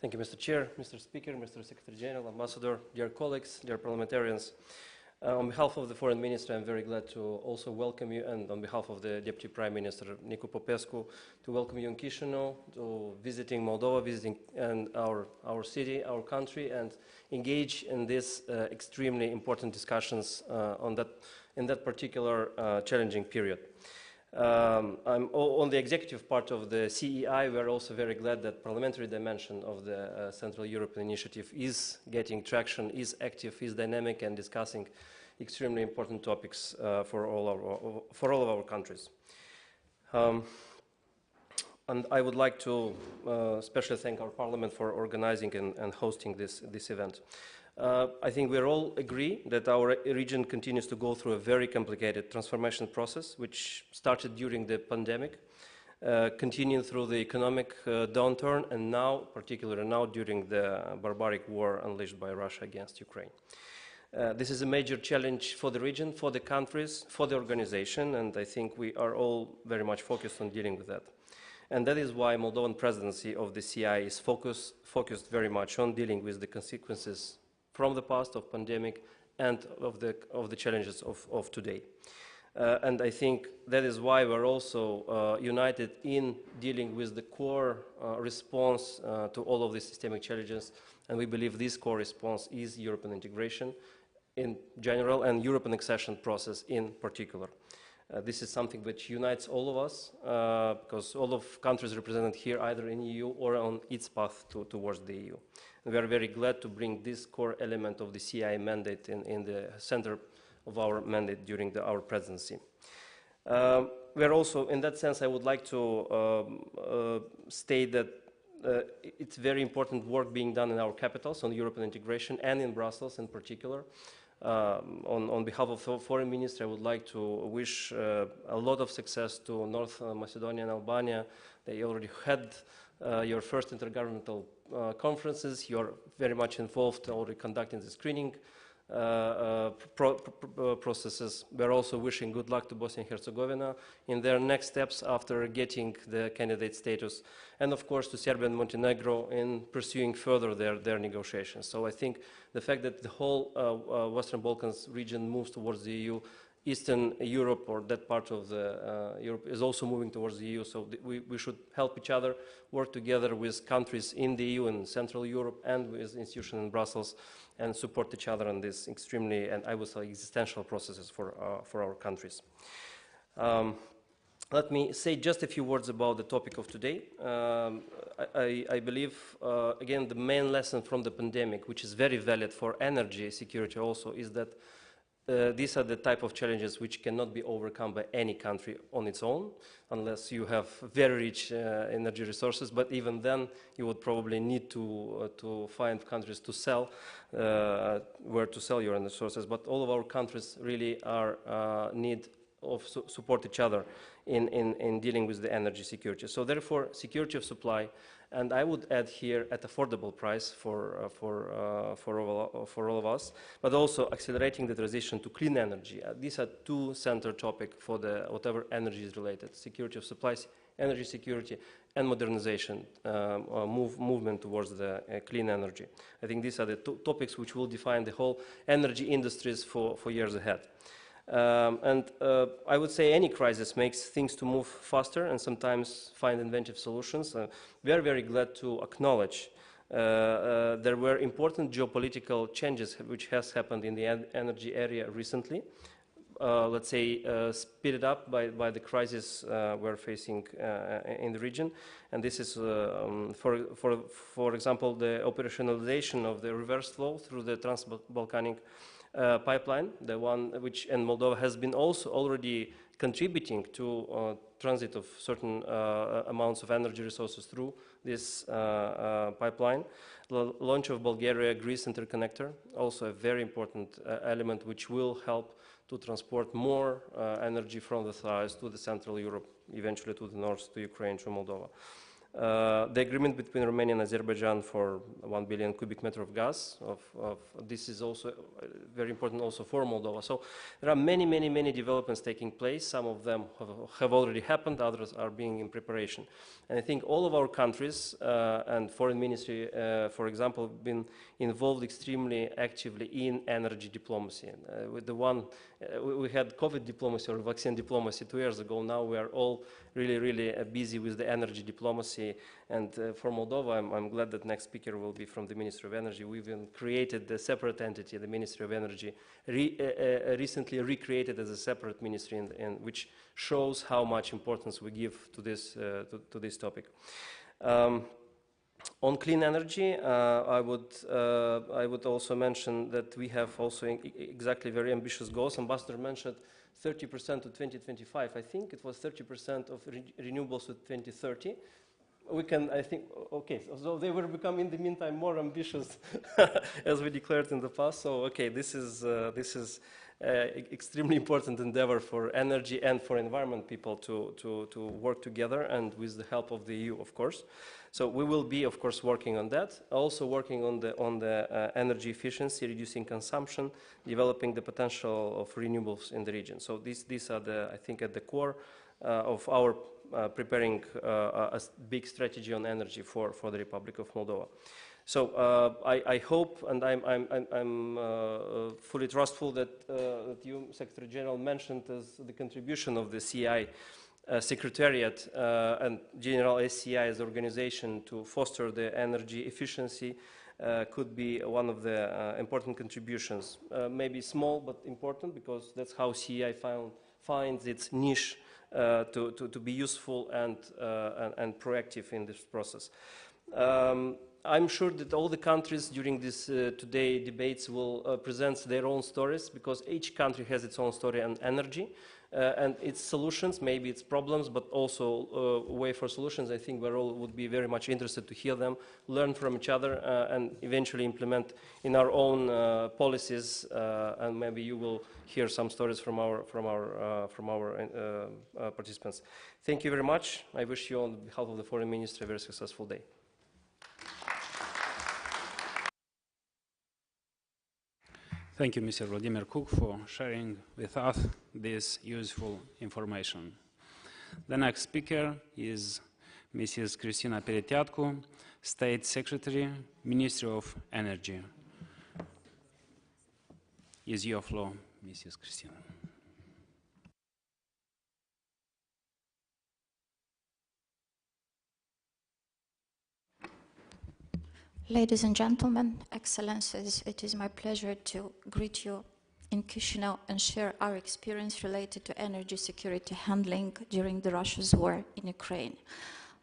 Thank you, Mr. Chair, Mr. Speaker, Mr. Secretary General, Ambassador, dear colleagues, dear parliamentarians. On behalf of the Foreign Ministry, I'm very glad to also welcome you, and on behalf of the Deputy Prime Minister, Nicu Popescu, to welcome you in Chișinău, to visiting Moldova, visiting our city, our country, and engage in these extremely important discussions in that particular challenging period. I'm on the executive part of the CEI. We are also very glad that parliamentary dimension of the Central European Initiative is getting traction, is active, is dynamic, and discussing extremely important topics for all of our countries. And I would like to especially thank our Parliament for organizing and hosting this event. I think we all agree that our region continues to go through a very complicated transformation process, which started during the pandemic. continuing through the economic downturn, and now, particularly now, during the barbaric war unleashed by Russia against Ukraine. This is a major challenge for the region, for the countries, for the organization, and I think we are all very much focused on dealing with that. And that is why Moldovan presidency of the CI is focused very much on dealing with the consequences from the past of pandemic and of the challenges of today. And I think that is why we're also united in dealing with the core response to all of these systemic challenges. And we believe this core response is European integration in general and European accession process in particular. This is something which unites all of us because all of countries represented here either in EU or on its path towards the EU. And we are very glad to bring this core element of the CI mandate in the center of our mandate during our presidency. We are also, in that sense, I would like to state that it's very important work being done in our capitals on European integration and in Brussels in particular. On behalf of the Foreign Ministry, I would like to wish a lot of success to North Macedonia and Albania. They already had your first intergovernmental conferences. You're very much involved already conducting the screening processes. We're also wishing good luck to Bosnia and Herzegovina in their next steps after getting the candidate status, and of course to Serbia and Montenegro in pursuing further their negotiations. So I think the fact that the whole Western Balkans region moves towards the EU, Eastern Europe or that part of the Europe is also moving towards the EU, so we should help each other, work together with countries in the EU and Central Europe and with institutions in Brussels, and support each other in this extremely, and I would say, existential processes for our countries. Let me say just a few words about the topic of today. I believe, again, the main lesson from the pandemic, which is very valid for energy security also, is that these are the type of challenges which cannot be overcome by any country on its own, unless you have very rich energy resources. But even then, you would probably need to find countries to sell, where to sell your energy resources. But all of our countries really are need of support each other in dealing with the energy security. So therefore, security of supply, and I would add here at affordable price for all of us, but also accelerating the transition to clean energy. These are two center topics for the whatever energy is related: security of supplies, energy security, and modernization, movement towards the clean energy. I think these are the topics which will define the whole energy industries for years ahead. I would say any crisis makes things to move faster and sometimes find inventive solutions. We are very glad to acknowledge there were important geopolitical changes which has happened in the energy area recently. Let's say speeded up by the crisis we're facing in the region, and this is, for example, the operationalization of the reverse flow through the Trans-Balkanic pipeline, the one which in Moldova has been also already contributing to transit of certain amounts of energy resources through this pipeline. The launch of Bulgaria-Greece interconnector, also a very important element which will help to transport more energy from the south to the Central Europe, eventually to the north, to Ukraine, to Moldova. The agreement between Romania and Azerbaijan for 1 billion cubic meter of gas, this is also very important also for Moldova. So there are many developments taking place. Some of them have already happened, others are being in preparation. And I think all of our countries and Foreign Ministry, for example, have been involved extremely actively in energy diplomacy. With the one, we had COVID diplomacy or vaccine diplomacy 2 years ago. Now we are all really busy with the energy diplomacy. And for Moldova, I'm glad that next speaker will be from the Ministry of Energy. We've even created a separate entity, the Ministry of Energy, recently recreated as a separate ministry, which shows how much importance we give to this topic. On clean energy, I would also mention that we have also exactly very ambitious goals. Ambassador mentioned 30% to 2025. I think it was 30% of renewables to 2030. We can, I think, okay, so they will become in the meantime more ambitious as we declared in the past. So, okay, this is extremely important endeavor for energy and for environment people to work together, and with the help of the EU, of course. So we will be, of course, working on that. Also working on the energy efficiency, reducing consumption, developing the potential of renewables in the region. So these are I think, at the core of our preparing a big strategy on energy for the Republic of Moldova. So I hope, and I'm fully trustful that you, Secretary General, mentioned as the contribution of the CI Secretariat and General SCI as organization to foster the energy efficiency could be one of the important contributions. Maybe small but important, because that's how CI finds its niche to be useful and proactive in this process. I'm sure that all the countries during this today debates will present their own stories, because each country has its own story on energy and its solutions, maybe its problems, but also a way for solutions. I think we all would be very much interested to hear them, learn from each other, and eventually implement in our own policies. And maybe you will hear some stories from our participants. Thank you very much. I wish you, on behalf of the Foreign Ministry, a very successful day. Thank you, Mr. Vladimir Kuk, for sharing with us this useful information. The next speaker is Mrs. Cristina Pereteatcu, State Secretary, Ministry of Energy. Is your floor, Mrs. Cristina. Ladies and gentlemen, Excellencies, it is my pleasure to greet you in Chisinau and share our experience related to energy security handling during the Russia's war in Ukraine.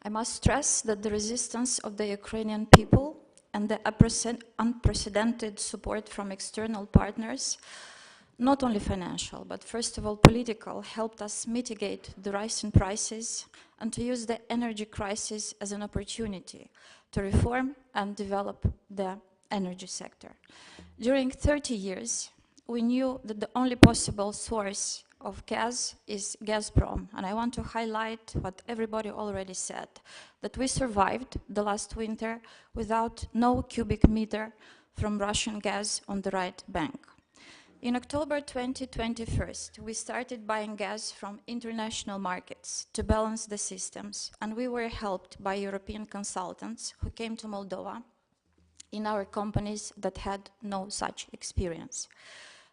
I must stress that the resistance of the Ukrainian people and the unprecedented support from external partners, not only financial, but first of all political, helped us mitigate the rise in prices and to use the energy crisis as an opportunity to reform and develop the energy sector. During 30 years, we knew that the only possible source of gas is Gazprom, and I want to highlight what everybody already said, that we survived the last winter without no cubic meter from Russian gas on the right bank. In October 2021, we started buying gas from international markets to balance the systems, and we were helped by European consultants who came to Moldova in our companies that had no such experience.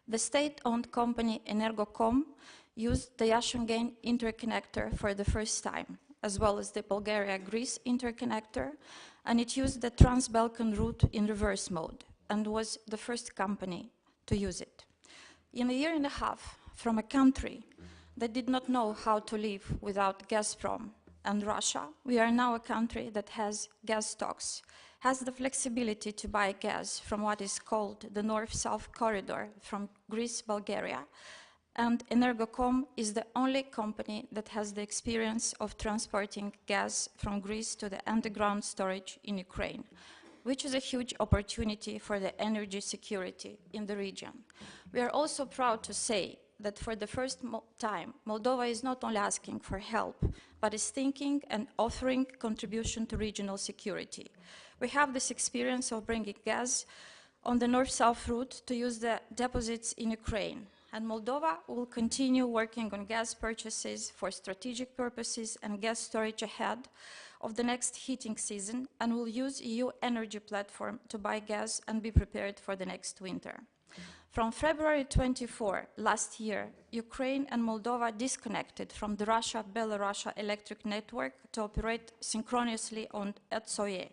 The state-owned company Energocom used the Yashungain interconnector for the first time, as well as the Bulgaria-Greece interconnector, and it used the Trans-Balkan route in reverse mode and was the first company to use it. In a year and a half, from a country that did not know how to live without Gazprom and Russia, we are now a country that has gas stocks, has the flexibility to buy gas from what is called the North-South corridor from Greece, Bulgaria, and Energocom is the only company that has the experience of transporting gas from Greece to the underground storage in Ukraine, which is a huge opportunity for the energy security in the region. We are also proud to say that for the first time, Moldova is not only asking for help, but is thinking and offering contribution to regional security. We have this experience of bringing gas on the north-south route to use the deposits in Ukraine. And Moldova will continue working on gas purchases for strategic purposes and gas storage ahead of the next heating season, and will use EU energy platform to buy gas and be prepared for the next winter. From February 24 last year, Ukraine and Moldova disconnected from the Russia-Belarus electric network to operate synchronously on ETSOE.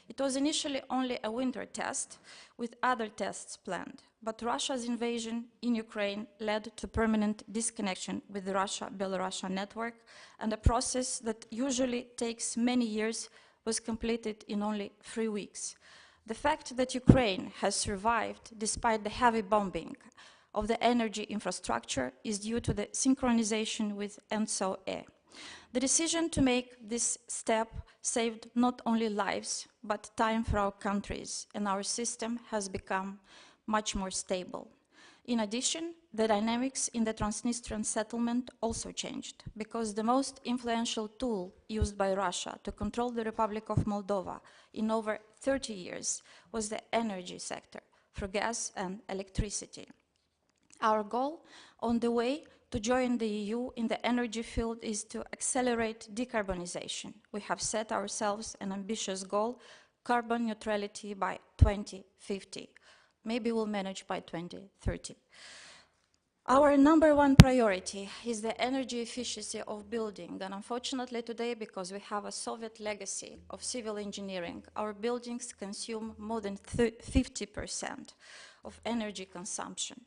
It was initially only a winter test, with other tests planned, but Russia's invasion in Ukraine led to permanent disconnection with the Russia-Belarus network, and a process that usually takes many years was completed in only 3 weeks. The fact that Ukraine has survived despite the heavy bombing of the energy infrastructure is due to the synchronization with ETSOE. The decision to make this step saved not only lives, but time for our countries, and our system has become much more stable. In addition, the dynamics in the Transnistrian settlement also changed, because the most influential tool used by Russia to control the Republic of Moldova in over 30 years was the energy sector, through gas and electricity. Our goal on the way to join the EU in the energy field is to accelerate decarbonization. We have set ourselves an ambitious goal, carbon neutrality by 2050. Maybe we'll manage by 2030. Our number one priority is the energy efficiency of building, and unfortunately today, because we have a Soviet legacy of civil engineering, our buildings consume more than 50% of energy consumption.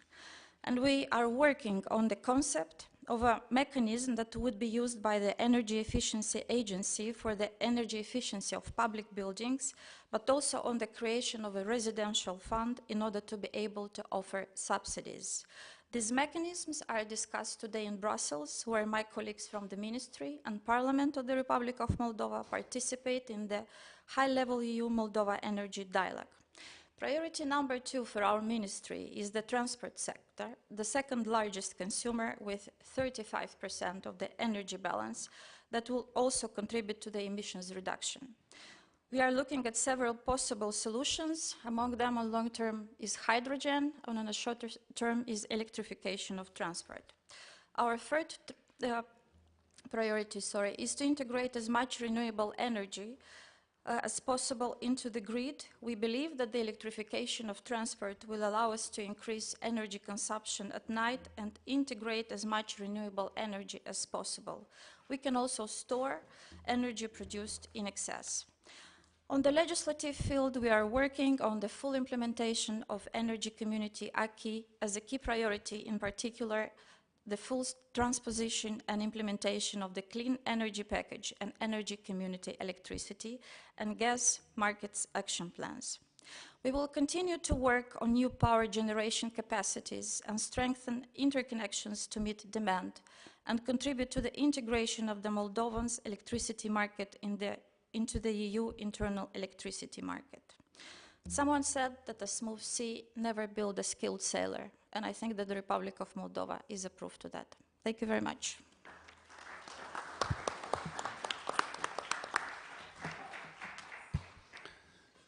And we are working on the concept of a mechanism that would be used by the Energy Efficiency Agency for the energy efficiency of public buildings, but also on the creation of a residential fund in order to be able to offer subsidies. These mechanisms are discussed today in Brussels, where my colleagues from the Ministry and Parliament of the Republic of Moldova participate in the high-level EU-Moldova energy dialogue. Priority number 2 for our ministry is the transport sector, the second largest consumer with 35% of the energy balance that will also contribute to the emissions reduction. We are looking at several possible solutions. Among them on long term is hydrogen, and on a shorter term is electrification of transport. Our third priority is to integrate as much renewable energy as possible into the grid. We believe that the electrification of transport will allow us to increase energy consumption at night and integrate as much renewable energy as possible. We can also store energy produced in excess. On the legislative field, we are working on the full implementation of Energy Community Acquis as a key priority, in particular the full transposition and implementation of the Clean Energy Package and Energy Community Electricity and Gas Markets Action Plans. We will continue to work on new power generation capacities and strengthen interconnections to meet demand and contribute to the integration of the Moldovan's electricity market into the EU internal electricity market. Someone said that a smooth sea never builds a skilled sailor, and I think that the Republic of Moldova is a proof to that. Thank you very much.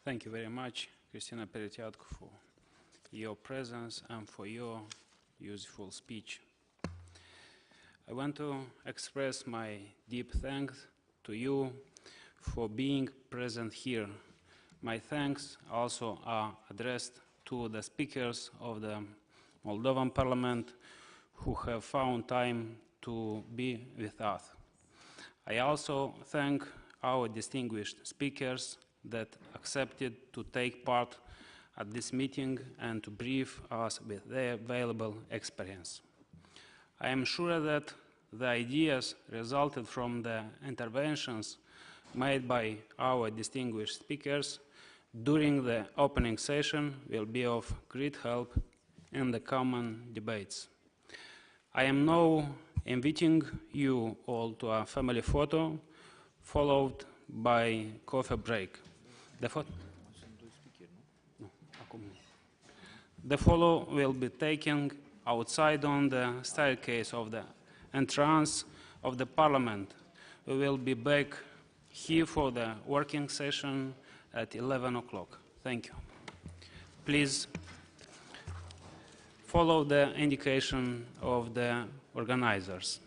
Thank you very much, Cristina Pereteatcu, for your presence and for your useful speech. I want to express my deep thanks to you for being present here. My thanks also are addressed to the speakers of the Moldovan Parliament who have found time to be with us. I also thank our distinguished speakers that accepted to take part at this meeting and to brief us with their valuable experience. I am sure that the ideas resulted from the interventions made by our distinguished speakers during the opening session will be of great help in the common debates. I am now inviting you all to a family photo, followed by coffee break. The photo will be taken outside on the staircase of the entrance of the Parliament. We will be back here for the working session at 11 o'clock. Thank you. Please follow the indication of the organizers.